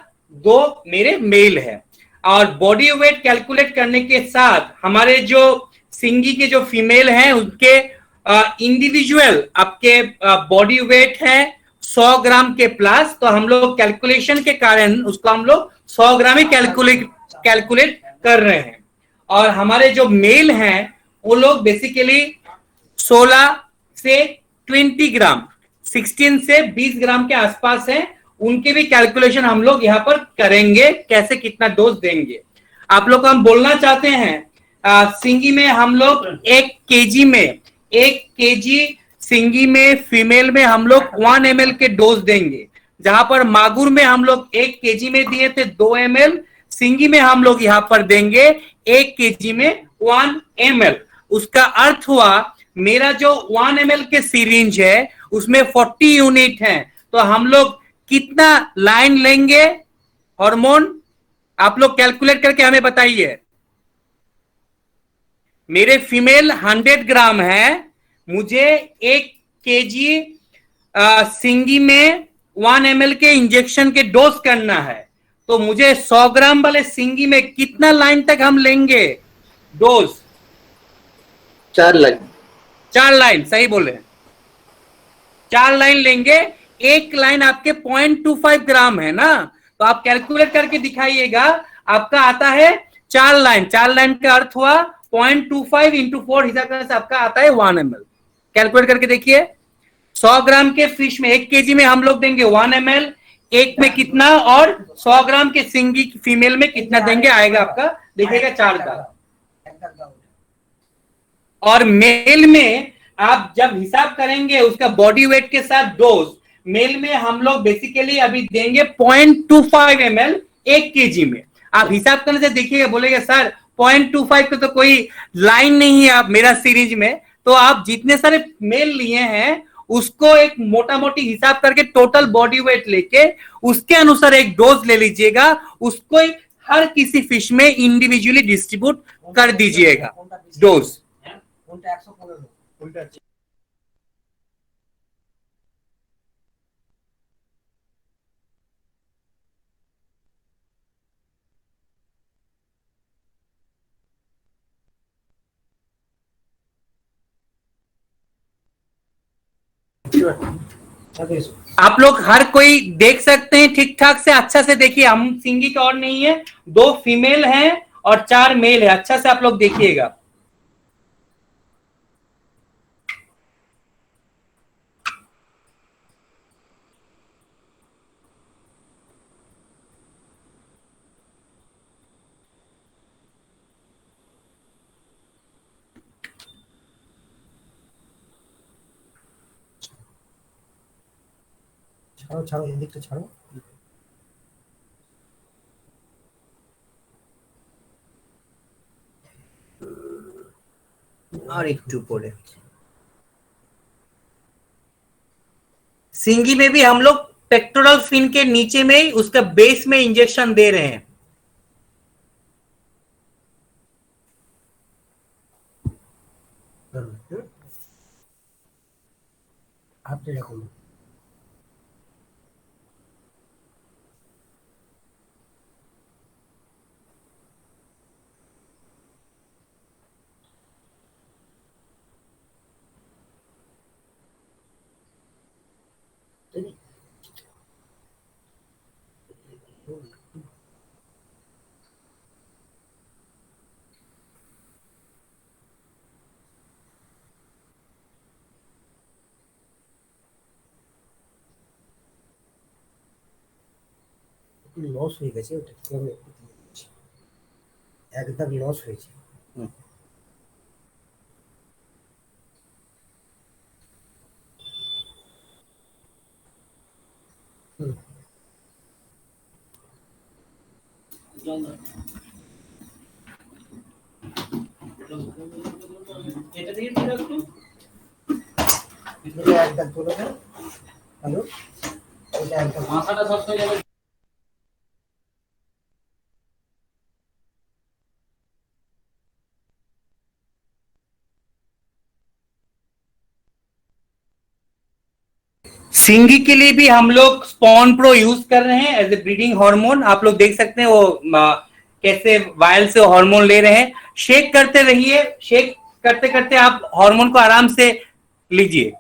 2 मेरे मेल है। और बॉडी वेट कैलकुलेट करने के साथ हमारे जो सिंगी के जो फीमेल हैं उनके इंडिविजुअल आपके बॉडी वेट है 100 ग्राम के प्लस, तो हम लोग कैलकुलेशन के कारण उसको हम लोग 100 ग्राम ही कैलकुलेट कर रहे हैं। और हमारे जो मेल हैं वो लोग बेसिकली 16 से 20 ग्राम 16 से 20 ग्राम के आसपास हैं, उनके भी कैलकुलेशन हम लोग यहाँ पर करेंगे, कैसे कितना डोज देंगे। आप लोग को हम बोलना चाहते हैं सिंगी में हम लोग 1 केजी सिंगी में फीमेल में हम लोग 1 ml के डोज देंगे, जहां पर मागुर में हम लोग 1 केजी में दिए थे 2 ml, सिंगी में हम लोग यहाँ पर देंगे 1 केजी में 1 ml। उसका अर्थ हुआ मेरा जो 1 ml के सिरिंज है उसमें 40 यूनिट है, तो हम लोग कितना लाइन लेंगे हार्मोन आप लोग कैलकुलेट करके हमें बताइए। मेरे फीमेल 100 ग्राम है, मुझे 1 केजी सिंगी में 1 ml के इंजेक्शन के डोज करना है, तो मुझे 100 ग्राम वाले सिंगी में कितना लाइन तक हम लेंगे डोज? 4 लाइन। 4 लाइन, सही बोले, 4 लाइन लेंगे। एक लाइन आपके 0.25 ग्राम है ना, तो आप कैलकुलेट करके दिखाइएगा, आपका आता है 4 लाइन। 4 लाइन का अर्थ हुआ 0.25 इंटू 4 हिसाब करने से आपका आता है 1 ml। कैलकुलेट करके देखिए, 100 ग्राम के फिश में 1 केजी में हम लोग देंगे 1 ml, एक में कितना, और 100 ग्राम के सिंगी फीमेल में कितना देंगे आएगा आपका, देखिएगा 4 का। और मेल में आप जब हिसाब करेंगे उसका बॉडी वेट के साथ डोज, मेल में हम लोग बेसिकली अभी देंगे 0.25 ml 1 केजी में। आप हिसाब करने से देखिएगा, बोलेगा सर 0.25 का तो कोई लाइन नहीं है आप मेरा सीरीज में, तो आप जितने सारे मेल लिए हैं उसको एक मोटा मोटी हिसाब करके टोटल बॉडी वेट लेके उसके अनुसार एक डोज ले लीजिएगा, उसको हर किसी फिश में इंडिविजुअली डिस्ट्रीब्यूट कर दीजिएगा डोज। आप लोग हर कोई देख सकते हैं ठीक ठाक से, अच्छा से देखिए, हम सिंगी का और नहीं है, 2 फीमेल हैं और 4 मेल है, अच्छा से आप लोग देखिएगा। ছাড়ো ছাড়ো, এদিকটা ছাড়ো। और एक पड़े सिंगी में भी हम लोग पेक्टोरल फिन के नीचे में ही उसका बेस में इंजेक्शन दे रहे हैं। হাতটা রাখুন। লস হয়ে গেছে, ওটা কি আমি একদম লস হয়েছে। এটা দিয়ে দিও একটু, এটা একদম তুলে দাও। হ্যালো, এটা একদম মাথাটা সব হয়ে যাবে। सिंगी के लिए भी हम लोग स्पॉन प्रो यूज कर रहे हैं एज ए ब्रीडिंग हार्मोन। आप लोग देख सकते हैं वो कैसे वायल से हार्मोन ले रहे हैं। शेक करते रहिए, शेक करते करते आप हार्मोन को आराम से लीजिए।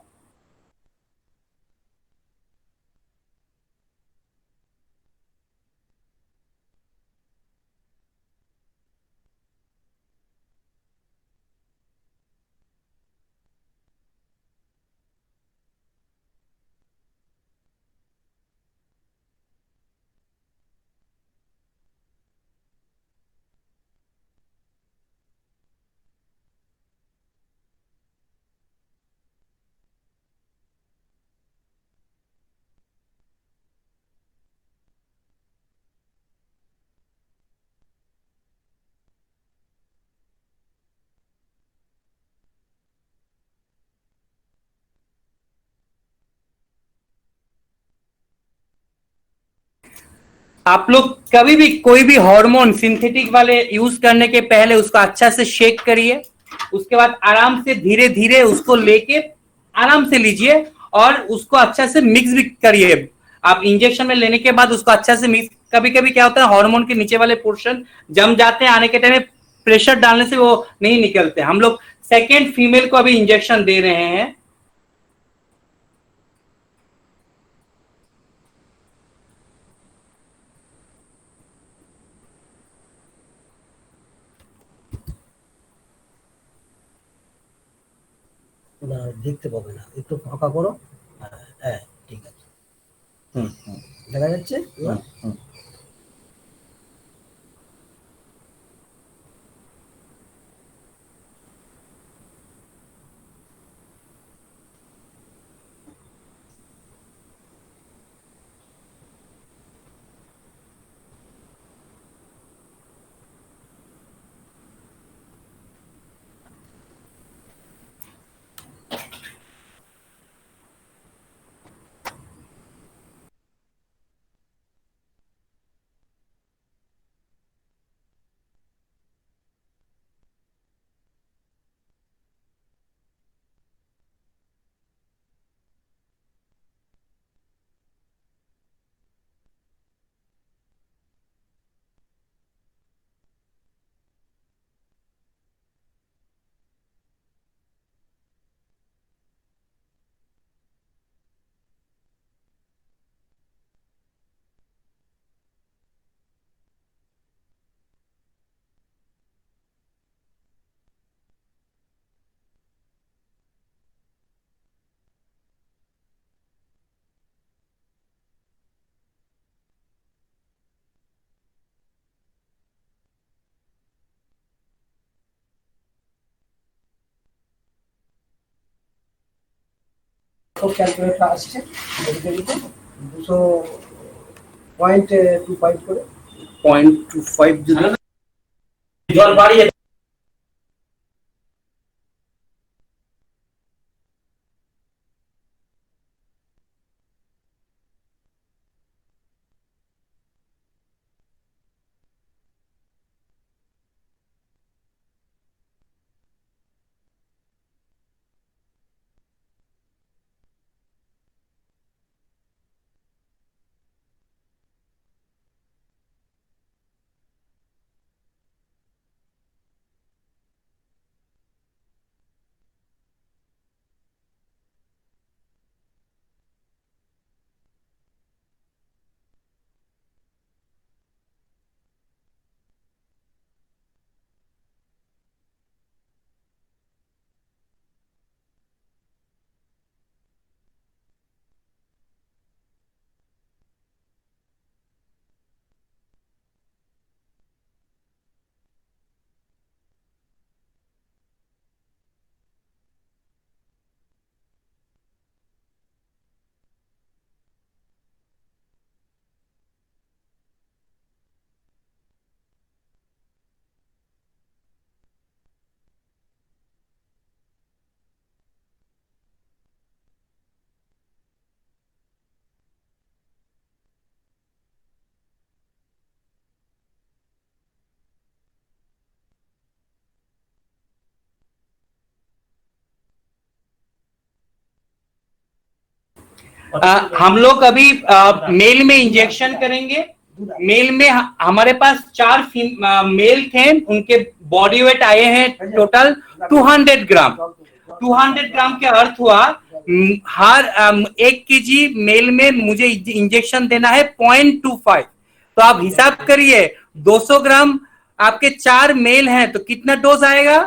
आप लोग कभी भी कोई भी हार्मोन सिंथेटिक वाले यूज करने के पहले उसको अच्छा से शेक करिए, उसके बाद आराम से धीरे धीरे उसको लेके आराम से लीजिए और उसको अच्छा से मिक्स भी करिए। आप इंजेक्शन में लेने के बाद उसको अच्छा से मिक्स, कभी कभी क्या होता है हार्मोन के नीचे वाले पोर्शन जम जाते हैं, आने के टाइम में प्रेशर डालने से वो नहीं निकलते। हम लोग सेकेंड फीमेल को अभी इंजेक्शन दे रहे हैं। না, দেখতে পাবে না, একটু ফাঁকা করো। হ্যাঁ, হ্যাঁ, ঠিক আছে। দেখা যাচ্ছে এবার? ক্যালকুলেটর আসছে এদিকে দিকে 200.25 করে 0.25 যদি জল বাড়িয়ে हम लोग अभी मेल में इंजेक्शन करेंगे। मेल में हमारे पास 4 मेल थे, उनके बॉडी वेट आए हैं टोटल 200 ग्राम। 200 ग्राम के अर्थ हुआ हर 1 केजी मेल में मुझे इंजेक्शन देना है 0.25। तो आप हिसाब करिए 200 ग्राम आपके 4 मेल हैं तो कितना डोज आएगा?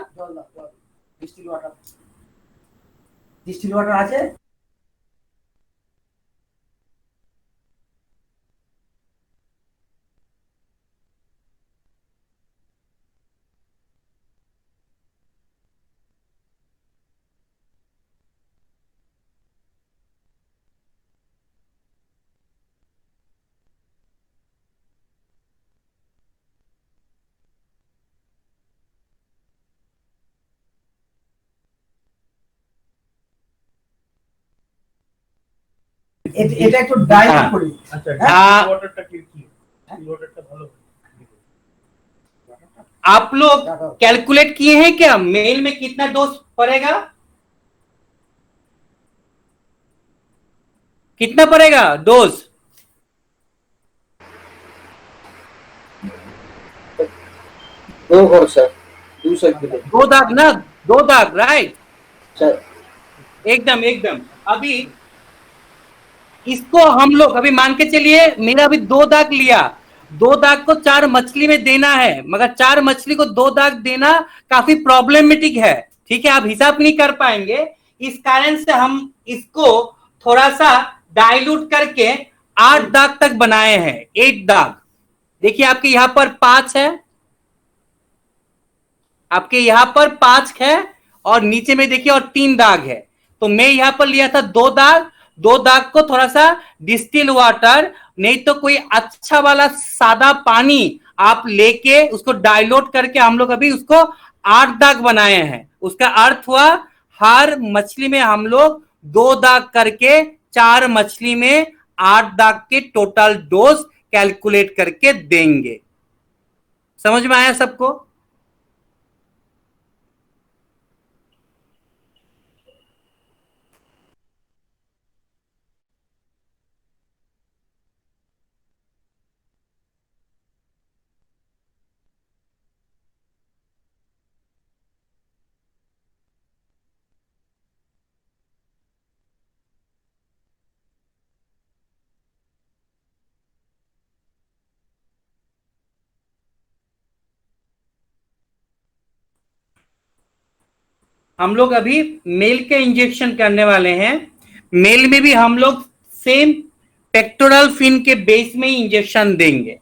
डिस्टिल वाटर আছে? এটা একটু ডাইলুট করি। আচ্ছা हाँ। ওয়াটারটা কি ওয়াটারটা ভালো आप लोग कैलकुलेट किए हैं क्या मेल में कितना डोज पड़ेगा? कितना पड़ेगा डोज? दो और सर 200 किलो 2 दाग ना, 2 दाग, राइट? सर। एकदम एकदम। अभी इसको हम लोग अभी मान के चलिए मेरा अभी 2 दाग लिया, 2 दाग को 4 मछली में देना है, मगर 4 मछली को 2 दाग देना काफी प्रॉब्लमेटिक है। ठीक है, आप हिसाब नहीं कर पाएंगे। इस कारण से हम इसको थोड़ा सा डाइल्यूट करके 8 दाग तक बनाए हैं। 8 दाग देखिए, आपके यहां पर 5 है, आपके यहां पर 5 है और नीचे में देखिए और 3 दाग है। तो मैं यहां पर लिया था 2 दाग, 2 दाग को थोड़ा सा डिस्टिल वाटर नहीं तो कोई अच्छा वाला सादा पानी आप लेके उसको डाइल्यूट करके हम लोग अभी उसको 8 दाग बनाए हैं। उसका अर्थ हुआ हर मछली में हम लोग 2 दाग करके 4 मछली में 8 दाग के टोटल डोज कैलकुलेट करके देंगे। समझ में आया सबको? हम लोग अभी मेल के इंजेक्शन करने वाले हैं। मेल में भी हम लोग सेम पेक्टोरल फिन के बेस में ही इंजेक्शन देंगे।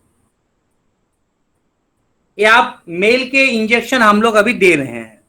ये आप मेल के इंजेक्शन हम लोग अभी दे रहे हैं।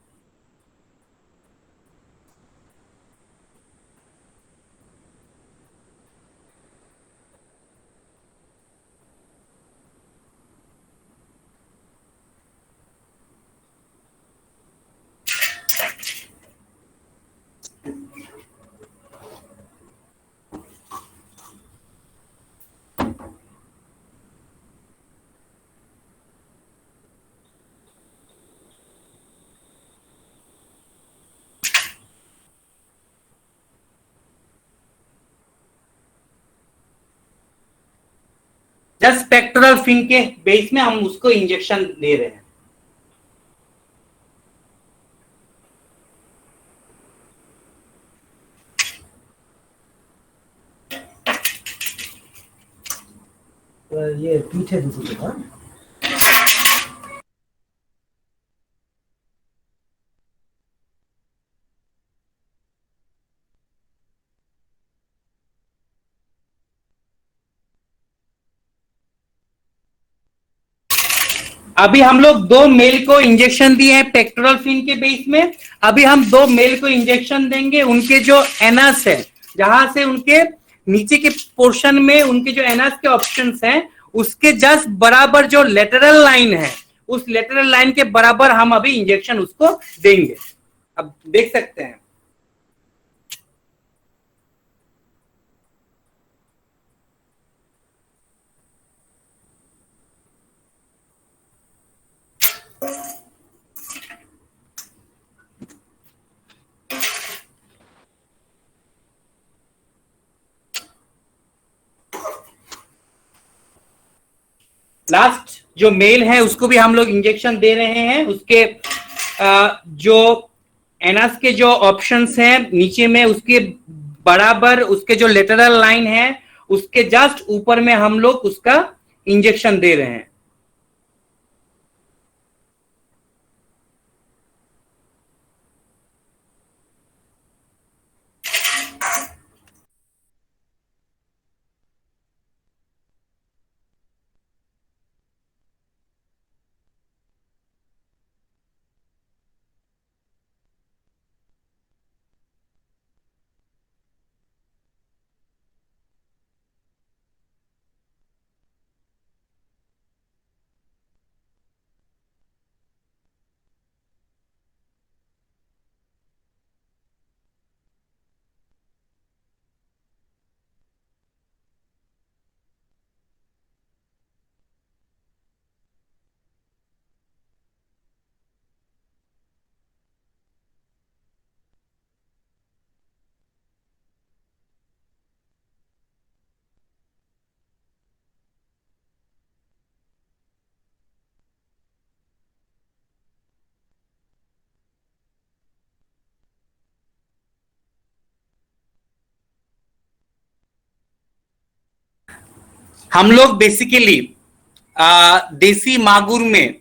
जस्ट पेक्टोरल फिन के बेस में हम उसको इंजेक्शन दे रहे हैं। ये पीठे दुखी था। अभी हम लोग 2 मेल को इंजेक्शन दिए हैं पेक्टोरल फिन के बेस में। अभी हम 2 मेल को इंजेक्शन देंगे उनके जो एनस है, जहां से उनके नीचे के पोर्शन में उनके जो एनस के ऑप्शंस हैं उसके जस्ट बराबर जो लेटरल लाइन है, उस लेटरल लाइन के बराबर हम अभी इंजेक्शन उसको देंगे। अब देख सकते हैं लास्ट जो मेल है उसको भी हम लोग इंजेक्शन दे रहे हैं। उसके जो एनएस के जो ऑप्शंस हैं नीचे में उसके बराबर उसके जो लेटरल लाइन है उसके जस्ट ऊपर में हम लोग उसका इंजेक्शन दे रहे हैं। हम लोग बेसिकली देसी मागुर में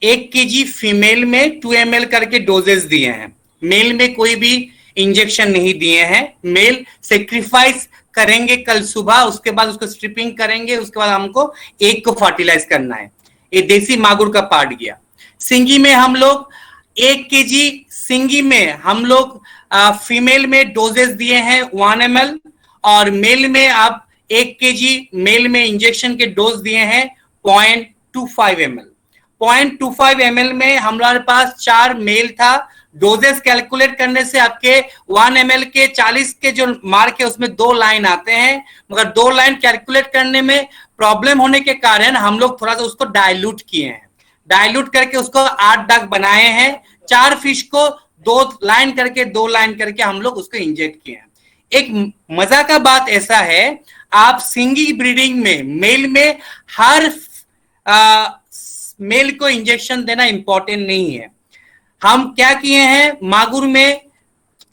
1 kg फीमेल में 2 ml करके डोजेस दिए हैं। मेल में कोई भी इंजेक्शन नहीं दिए हैं। मेल सेक्रीफाइस करेंगे कल सुबह, उसके बाद उसको स्ट्रिपिंग करेंगे, उसके बाद हमको एग को फर्टिलाइज करना है। ये देसी मागुर का पार्ट गया। सिंगी में हम लोग 1 kg सिंगी में हम लोग फीमेल में डोजेस दिए हैं 1 ml और मेल में आप 1 kg मेल में इंजेक्शन के डोज दिए हैं 0.25 ml। 0.25 ml में हमारे पास 4 मेल था। डोजेस कैलकुलेट करने से आपके 1 ml के 40 के जो मार्क है उसमें 2 लाइन आते हैं, मगर 2 लाइन कैलकुलेट करने में प्रॉब्लम होने के कारण हम लोग थोड़ा सा उसको डाइल्यूट किए हैं। डाइल्यूट करके उसको 8 दाग बनाए हैं। 4 फिश को 2 लाइन करके 2 लाइन करके हम लोग उसको इंजेक्ट किए हैं। एक मजा का बात ऐसा है, आप सिंगी ब्रीडिंग में मेल में हर मेल को इंजेक्शन देना इंपॉर्टेंट नहीं है। हम क्या किए हैं, मागुर में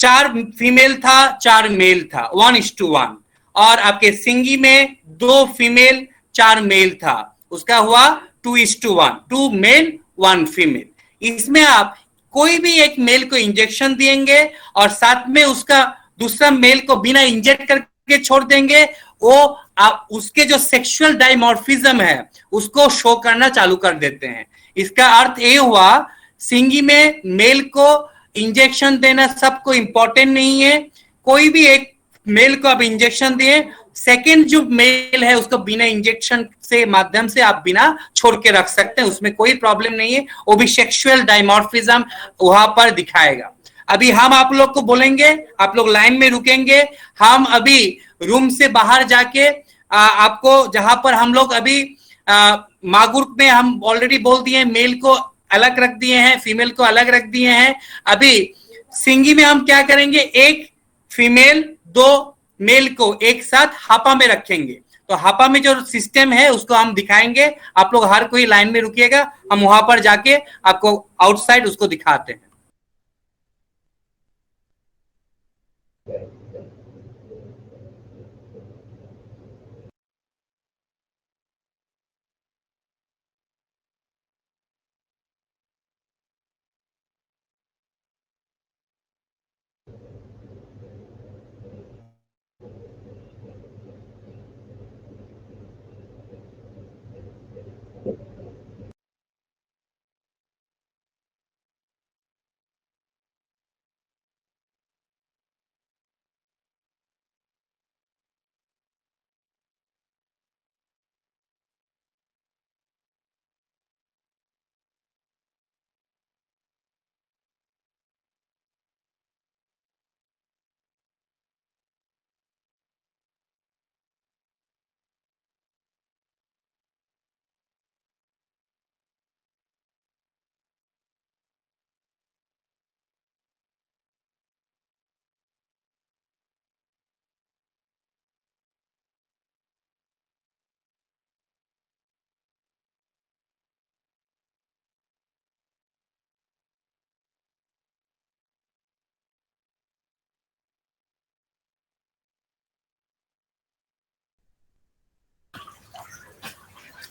4 फीमेल था 4 मेल था 1:1 और आपके सिंगी में 2 फीमेल 4 मेल था, उसका हुआ 2:1, 2 मेल 1 फीमेल। इसमें आप कोई भी एक मेल को इंजेक्शन देंगे और साथ में उसका दूसरा मेल को बिना इंजेक्ट करके छोड़ देंगे, वो आप उसके जो सेक्सुअल डाइमॉर्फिज्म है उसको शो करना चालू कर देते हैं। इसका अर्थ ये हुआ सिंगी में मेल को इंजेक्शन देना सबको इंपॉर्टेंट नहीं है। कोई भी एक मेल को आप इंजेक्शन दिए, सेकेंड जो मेल है उसको बिना इंजेक्शन से माध्यम से आप बिना छोड़ के रख सकते हैं, उसमें कोई प्रॉब्लम नहीं है। वो भी सेक्सुअल डाइमॉर्फिज्म वहां पर दिखाएगा। अभी हम आप लोग को बोलेंगे, आप लोग लाइन में रुकेंगे। हम अभी रूम से बाहर जाके आपको जहां पर हम लोग अभी मागुर में हम ऑलरेडी बोल दिए मेल को अलग रख दिए हैं, फीमेल को अलग रख दिए हैं। अभी सिंगी में हम क्या करेंगे, 1 फीमेल 2 मेल को एक साथ हापा में रखेंगे। तो हापा में जो सिस्टम है उसको हम दिखाएंगे। आप लोग हर कोई लाइन में रुकिएगा, हम वहां पर जाके आपको आउटसाइड उसको दिखाते हैं।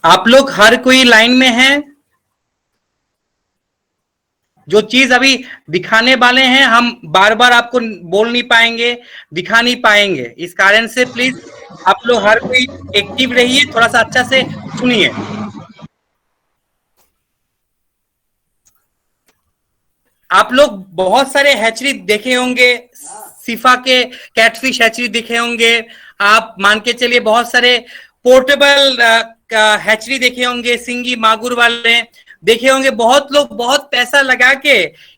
आप लोग हर कोई लाइन में हैं। जो चीज अभी दिखाने वाले हैं हम बार बार आपको बोल नहीं पाएंगे, दिखा नहीं पाएंगे, इस कारण से प्लीज आप लोग हर कोई एक्टिव रहिए, थोड़ा सा अच्छा से सुनिए। आप लोग बहुत सारे हैचरी देखे होंगे, सिफा के कैटफिश हैचरी देखे होंगे, आप मान के चलिए बहुत सारे पोर्टेबल हैचरी देखे होंगे, सिंगी मागुर वाले देखे होंगे। बहुत लोग बहुत पैसा लगा के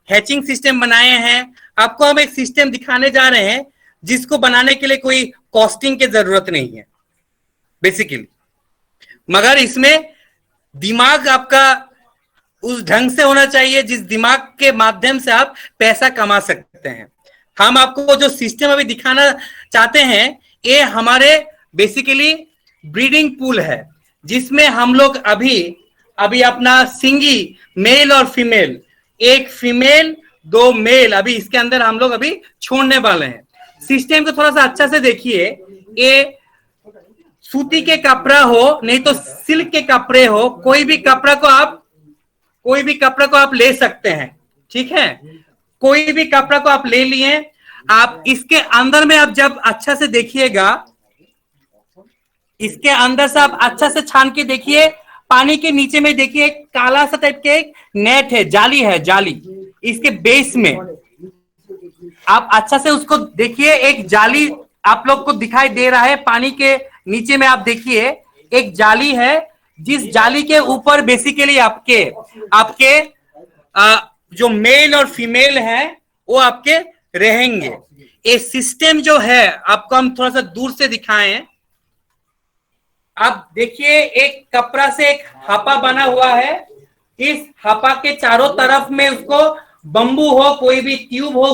हैचिंग सिस्टम बनाए हैं। आपको हम एक सिस्टम दिखाने जा रहे हैं जिसको बनाने के लिए कोई कॉस्टिंग की जरूरत नहीं है बेसिकली, मगर इसमें दिमाग आपका उस ढंग से होना चाहिए जिस दिमाग के माध्यम से आप पैसा कमा सकते हैं। हम आपको जो सिस्टम अभी दिखाना चाहते हैं ये हमारे बेसिकली ब्रीडिंग पूल है, जिसमें हम लोग अभी अपना सिंगी मेल और फीमेल, एक फीमेल 2 मेल अभी इसके अंदर हम लोग अभी छोड़ने वाले हैं। सिस्टम को थोड़ा सा अच्छा से देखिए। ये सूती के कपड़ा हो नहीं तो सिल्क के कपड़े हो, कोई भी कपड़ा को आप ले सकते हैं, ठीक है। कोई भी कपड़ा को आप ले लिए, आप इसके अंदर में आप जब अच्छा से देखिएगा, इसके अंदर से आप अच्छा से छान के देखिए, पानी के नीचे में देखिए काला सा टाइप के एक नेट है, जाली है, जाली इसके बेस में आप अच्छा से उसको देखिए। एक जाली आप लोग को दिखाई दे रहा है, पानी के नीचे में आप देखिए एक जाली है, जिस जाली के ऊपर बेसिकली आपके जो मेल और फीमेल है वो आपके रहेंगे। ये सिस्टम जो है आपको हम थोड़ा सा दूर से दिखाएं। आप देखिए एक कपड़ा से एक हापा बना हुआ है, इस हापा के चारों तरफ में उसको बंबू हो कोई भी ट्यूब हो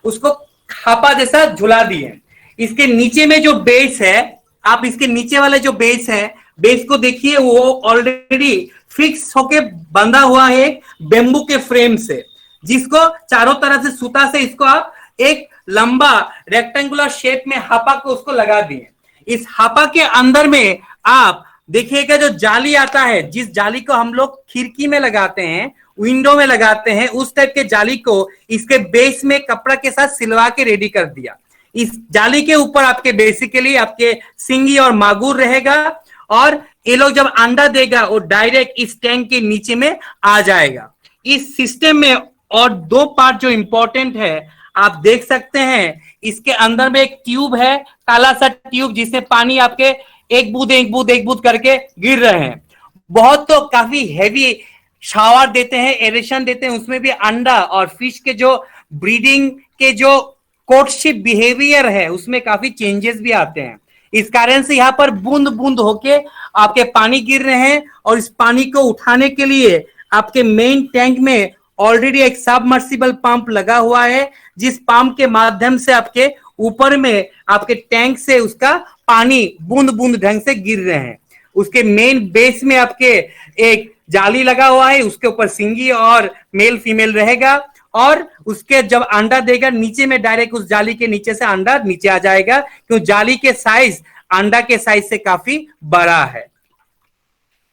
उसको हापा जैसा झुला दिए। इसके नीचे में जो बेस है, आप इसके नीचे वाले जो बेस है, बेस को देखिए वो ऑलरेडी फिक्स होके बंधा हुआ है बेम्बू के फ्रेम से, जिसको चारों तरफ से सूता से इसको आप एक लंबा रेक्टेंगुलर शेप में हापा को उसको लगा दिए। इस हापा के अंदर में आप देखिएगा जो जाली आता है, जिस जाली को हम लोग खिड़की में लगाते हैं, विंडो में लगाते हैं, उस टाइप के जाली को इसके बेस में कपड़ा के साथ सिलवा के रेडी कर दिया। इस जाली के ऊपर आपके बेसिकली आपके सिंगी और मागुर रहेगा, और ये लोग जब अंडा देगा वो डायरेक्ट इस टैंक के नीचे में आ जाएगा। इस सिस्टम में और 2 पार्ट जो इंपॉर्टेंट है आप देख सकते हैं, इसके अंदर में एक ट्यूब है, काला सा ट्यूब, जिससे पानी आपके एक बूंद करके गिर रहे हैं। बहुत तो काफी हैवी शावर देते हैं, एरेशन देते हैं, उसमें भी अंडा और फिश के जो ब्रीडिंग के जो कोर्टशिप बिहेवियर है उसमें काफी चेंजेस भी आते हैं। इस कारण से यहाँ पर बूंद बूंद होके आपके पानी गिर रहे हैं, और इस पानी को उठाने के लिए आपके मेन टैंक में ऑलरेडी एक सबमर्सिबल पंप लगा हुआ है, जिस पंप के माध्यम से आपके ऊपर में आपके टैंक से उसका पानी बूंद बूंद ढंग से गिर रहे हैं। उसके मेन बेस में आपके एक जाली लगा हुआ है, उसके ऊपर सिंगी और मेल फीमेल रहेगा, और उसके जब अंडा देगा नीचे में डायरेक्ट उस जाली के नीचे से अंडा नीचे आ जाएगा, क्योंकि जाली के साइज अंडा के साइज से काफी बड़ा है।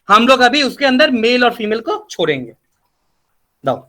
हम लोग अभी उसके अंदर मेल और फीमेल को छोड़ेंगे। दो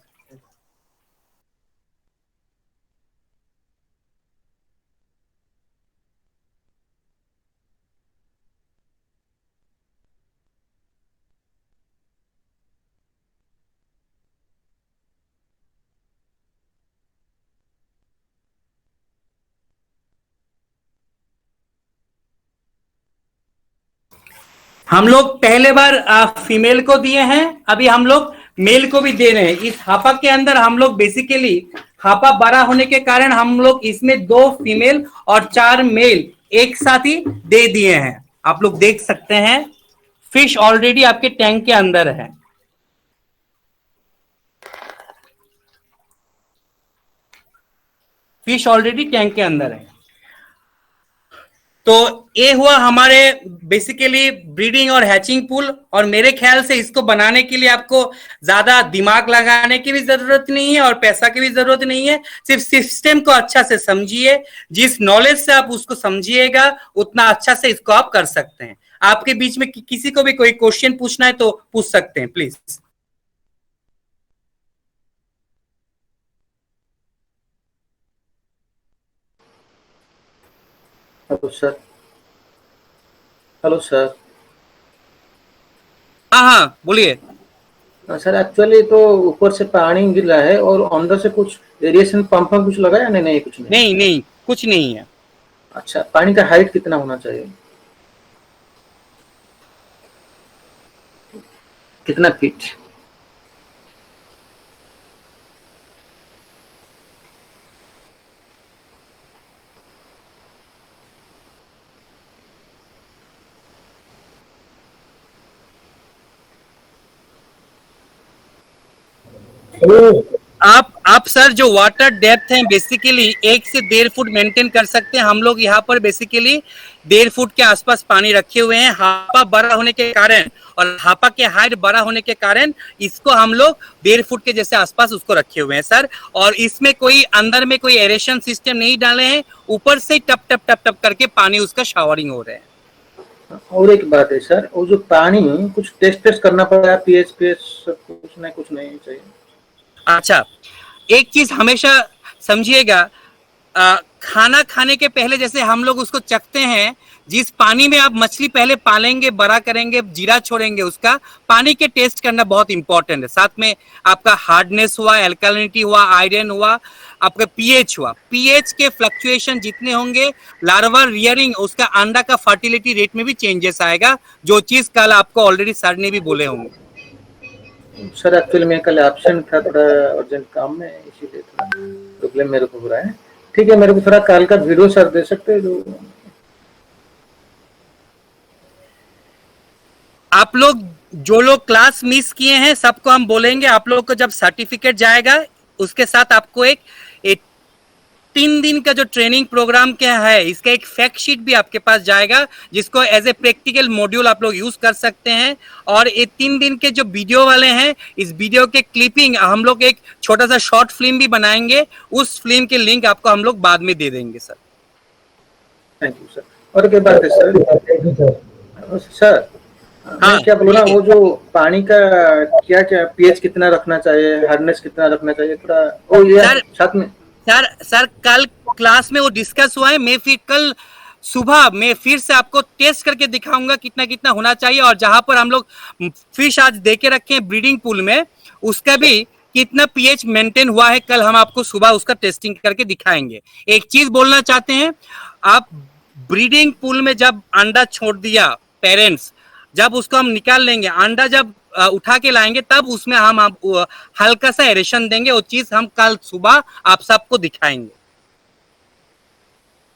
हम लोग पहले बार फीमेल को दिए हैं, अभी हम लोग मेल को भी दे रहे हैं। इस हापा के अंदर हम लोग बेसिकली हापा बड़ा होने के कारण हम लोग इसमें 2 फीमेल और 4 मेल एक साथ ही दे दिए हैं। आप लोग देख सकते हैं फिश ऑलरेडी आपके टैंक के अंदर है। फिश ऑलरेडी टैंक के अंदर है। तो ये हुआ हमारे बेसिकली ब्रीडिंग और हैचिंग पूल, और मेरे ख्याल से इसको बनाने के लिए आपको ज्यादा दिमाग लगाने की भी जरूरत नहीं है और पैसा की भी जरूरत नहीं है। सिर्फ सिस्टम को अच्छा से समझिए, जिस नॉलेज से आप उसको समझिएगा उतना अच्छा से इसको आप कर सकते हैं। आपके बीच में किसी को भी कोई क्वेश्चन पूछना है तो पूछ सकते हैं please. Hello sir. Hello sir. हाँ हाँ बोलिए। सर एक्चुअली तो ऊपर से पानी गिर रहा है और अंदर से कुछ एरिएशन पंप में कुछ लगा या नहीं? नहीं कुछ नहीं। नहीं नहीं कुछ नहीं है। अच्छा, पानी का हाइट कितना होना चाहिए? कितना फीट? आप सर जो वाटर डेप्थ है बेसिकली 1 से 1.5 फुट मेंटेन कर सकते हैं। हम लोग यहाँ पर बेसिकली 1.5 फुट के आसपास पानी रखे हुए हैं। हापा बड़ा होने के कारण और हापा के हाइट बड़ा होने के कारण इसको हम लोग 1.5 फुट के जैसे आसपास उसको रखे हुए हैं सर। और इसमें कोई अंदर में कोई एरेशन सिस्टम नहीं डाले हैं, ऊपर से टप टप टप टप करके पानी उसका शावरिंग हो रहा है। और एक बात है सर, वो जो पानी कुछ टेस्ट करना पड़ेगा, पीएच कुछ नहीं चाहिए? अच्छा, एक चीज हमेशा समझिएगा, खाना खाने के पहले जैसे हम लोग उसको चखते हैं, जिस पानी में आप मछली पहले पालेंगे, बड़ा करेंगे, जीरा छोड़ेंगे, उसका पानी के टेस्ट करना बहुत इंपॉर्टेंट है। साथ में आपका हार्डनेस हुआ, एल्कालिनिटी हुआ, आयरन हुआ, आपका पीएच हुआ। पीएच के फ्लक्चुएशन जितने होंगे, लार्वा रियरिंग, उसका अंडा का फर्टिलिटी रेट में भी चेंजेस आएगा, जो चीज कल आपको ऑलरेडी सर ने भी बोले होंगे। सर एक्चुअली मैं कल एब्सेंट था, थोड़ा अर्जेंट काम में, इसीलिए थोड़ा प्रॉब्लम मेरे को हो रहा है। ठीक है, मेरे को थोड़ा कल का वीडियो सर दे सकते हैं? जो आप लोग जो लोग क्लास मिस किए हैं सबको हम बोलेंगे, आप लोग को जब सर्टिफिकेट जाएगा उसके साथ आपको एक 3 दिन का जो ट्रेनिंग प्रोग्राम क्या है, इसका एक फैक्ट शीट भी आपके पास जाएगा, जिसको एज ए प्रैक्टिकल मॉड्यूल आप लोग यूज कर सकते हैं। और ये 3 दिन के जो वीडियो वाले हैं, इस वीडियो के क्लिपिंग हम लोग एक छोटा सा शॉर्ट फिल्म भी बनाएंगे, उस फिल्म के लिंक आपको हम लोग बाद में दे देंगे सर। Thank you sir. और क्या बात है सर? सर हाँ, मैं क्या बोलूँ ना, वो जो पानी का क्या क्या पीएच कितना रखना चाहिए, हार्डनेस कितना रखना चाहिए, थोड़ा वो ये साथ में। सर कल क्लास में वो डिस्कस हुआ है। मैं फिर कल सुबह में फिर से आपको टेस्ट करके दिखाऊंगा कितना कितना होना चाहिए, और जहां पर हम लोग फिश आज दे के रखे हैं ब्रीडिंग पूल में, उसका भी कितना पीएच मेंटेन हुआ है, कल हम आपको सुबह उसका टेस्टिंग करके दिखाएंगे। एक चीज बोलना चाहते हैं, आप ब्रीडिंग पूल में जब अंडा छोड़ दिया, पेरेंट्स जब उसको हम निकाल लेंगे, अंडा जब उठा के लाएंगे, तब उसमें हम हल्का सा एरेशन देंगे। वो चीज हम कल सुबह आप सबको दिखाएंगे।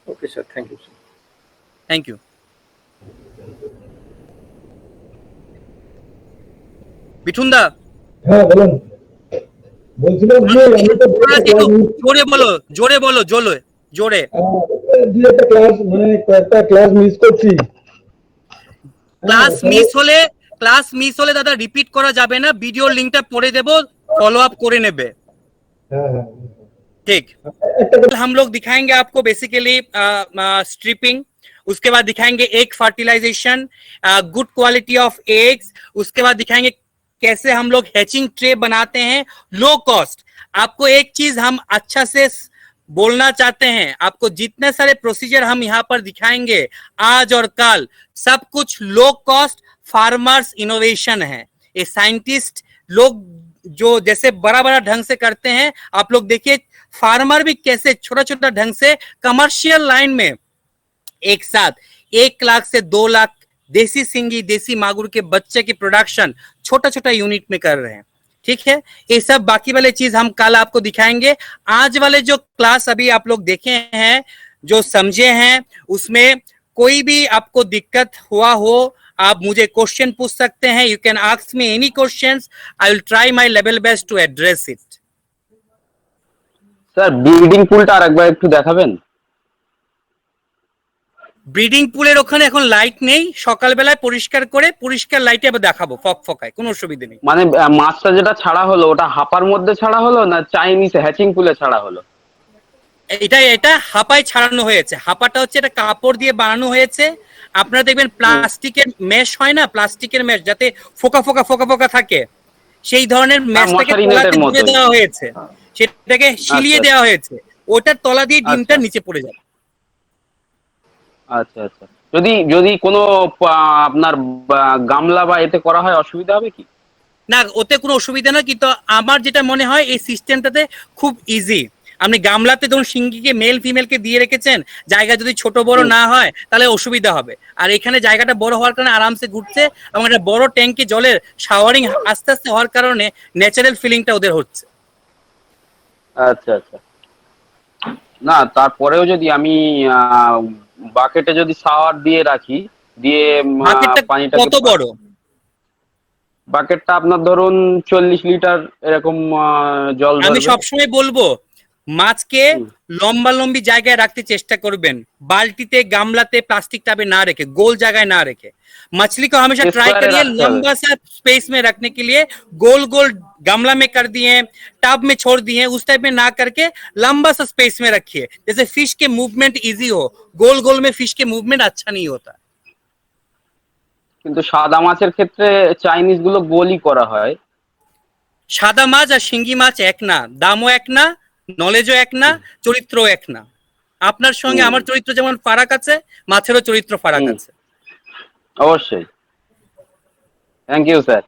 Okay sir, thank you sir. Thank you. Bithun da, হ্যাঁ বলুন। বলছিলাম যে আমি তো জোরে বলো, জোরে বলো, জোরে জোরে। দুই একটা ক্লাস মানে কয়েকটা ক্লাস মিস করছি। ক্লাস মিস হলে দাদা রিপিট করা যাবে না, ভিডিও লিংকটা পড়ে দেব, ফলো আপ করে नेबे। ठीक, हम लोग दिखाएंगे आपको बेसिकली स्ट्रिपिंग, उसके बाद दिखाएंगे egg fertilisation, good quality of eggs, उसके बाद दिखाएंगे कैसे हम लोग हैचिंग ट्रे बनाते हैं लो कॉस्ट। आपको एक चीज हम अच्छा से बोलना चाहते हैं, आपको जितने सारे प्रोसीजर हम यहाँ पर दिखाएंगे आज और कल, सब कुछ लो कॉस्ट फार्मर्स इनोवेशन है। ये साइंटिस्ट लोग जो जैसे बड़ा बड़ा ढंग से करते हैं, आप लोग देखिए फार्मर भी कैसे छोटा छोटा ढंग से कमर्शियल लाइन में एक साथ 1 लाख से 2 लाख देसी सिंगी, देसी मागुर के बच्चे की प्रोडक्शन छोटा छोटा यूनिट में कर रहे हैं। ठीक है, ये सब बाकी वाले चीज हम कल आपको दिखाएंगे। आज वाले जो क्लास अभी आप लोग देखे हैं, जो समझे हैं, उसमें कोई भी आपको दिक्कत हुआ हो, आप मुझे क्वेश्चन पूछ सकते हैं। You can ask me any questions, I will try my level best to address it. Sir breeding পুলটা আরেকবার একটু দেখাবেন? ব্রিডিং পুলের ওখানে এখন লাইট নেই, সকালবেলায় পরিষ্কার করে পরিষ্কার লাইটে আবার দেখাবো ফকফকায়, কোনো অসুবিধা নেই। মানে মাছটা যেটা ছাড়া হলো ওটা হাপার মধ্যে ছাড়া হলো না চাইনিজ হ্যাচিং পুলে ছাড়া হলো? এটা হাপায় ছাড়ানো হয়েছে। হাপাটা হচ্ছে এটা কাপড় দিয়ে বানানো হয়েছে, আপনারা দেখবেন প্লাস্টিকের মেশ হয় না, প্লাস্টিকের মেশ যাতে ফোকা ফোকা ফোকা ফোকা থাকে, সেই ধরনের মেশটাকে মশারি তলাতে নেটের দিয়ে মতোই। দেওয়া হয়েছে, সেটাকে শিলিয়ে আচ্ছা। দেওয়া হয়েছে, ওটার তলা দিয়ে ডিমটা আচ্ছা। নিচে পড়ে যাবে। আচ্ছা আচ্ছা, যদি যদি কোনো আপনার গামলা বা এতে করা হয় অসুবিধা হবে কি? না, ওতে কোনো অসুবিধা না, কিন্তু আমার যেটা মনে হয় এই সিস্টেমটাতে খুব ইজি। আপনি গামলাতে ধরুন সিঙ্গিকে মেল ফিমেলকে দিয়ে রেখেছেন, জায়গা যদি ছোট বড় না হয় তাহলে অসুবিধা হবে। আর এখানে জায়গাটা বড় হওয়ার কারণে আরামসে ঘুরছে, এবং একটা বড় ট্যাঙ্কে জলের শাওয়ারিং আস্তে আস্তে হওয়ার কারণে ন্যাচারাল ফিলিংটা ওদের হচ্ছে। আচ্ছা আচ্ছা, না তারপরেও যদি আমি বাকেটে যদি শাওয়ার দিয়ে রাখি, দিয়ে বাকেটটা পানিটাকে কত বড়? বাকেটটা আপনার ধরুন 40 লিটার এরকম জল আমি ধরবে। সবসময় বলবো মাছকে লম্বা লম্বি জায়গায় রাখতে চেষ্টা করবেন, বালতিতে गामलाते प्लास्टिक टाबे ना रखे, गोल जगह ना रखे। मछली को हमेशा ट्राई स्क्वायर करिए रखते हैं। लंबा सा स्पेस में रखने के लिए, गोल गोल गमला में कर दिए, टब में छोड़ दिए, उस टाइप में ना करके लंबा सा स्पेस में रखिए, जैसे फिश के मूवमेंट इजी हो। गोल गोल में फिश के मूवमेंट अच्छा नहीं होता। কিন্তু সাদা মাছের ক্ষেত্রে চাইনিজ গুলো গোলই করা হয়। সাদা মাছ আর শিঙ্গি মাছ এক না, দামও এক না, নলেজও এক না, চরিত্রও এক না। আপনার সঙ্গে আমার চরিত্র যেমন ফারাক আছে, মাছেরও চরিত্র ফারাক আছে। অবশ্যই। Thank you sir.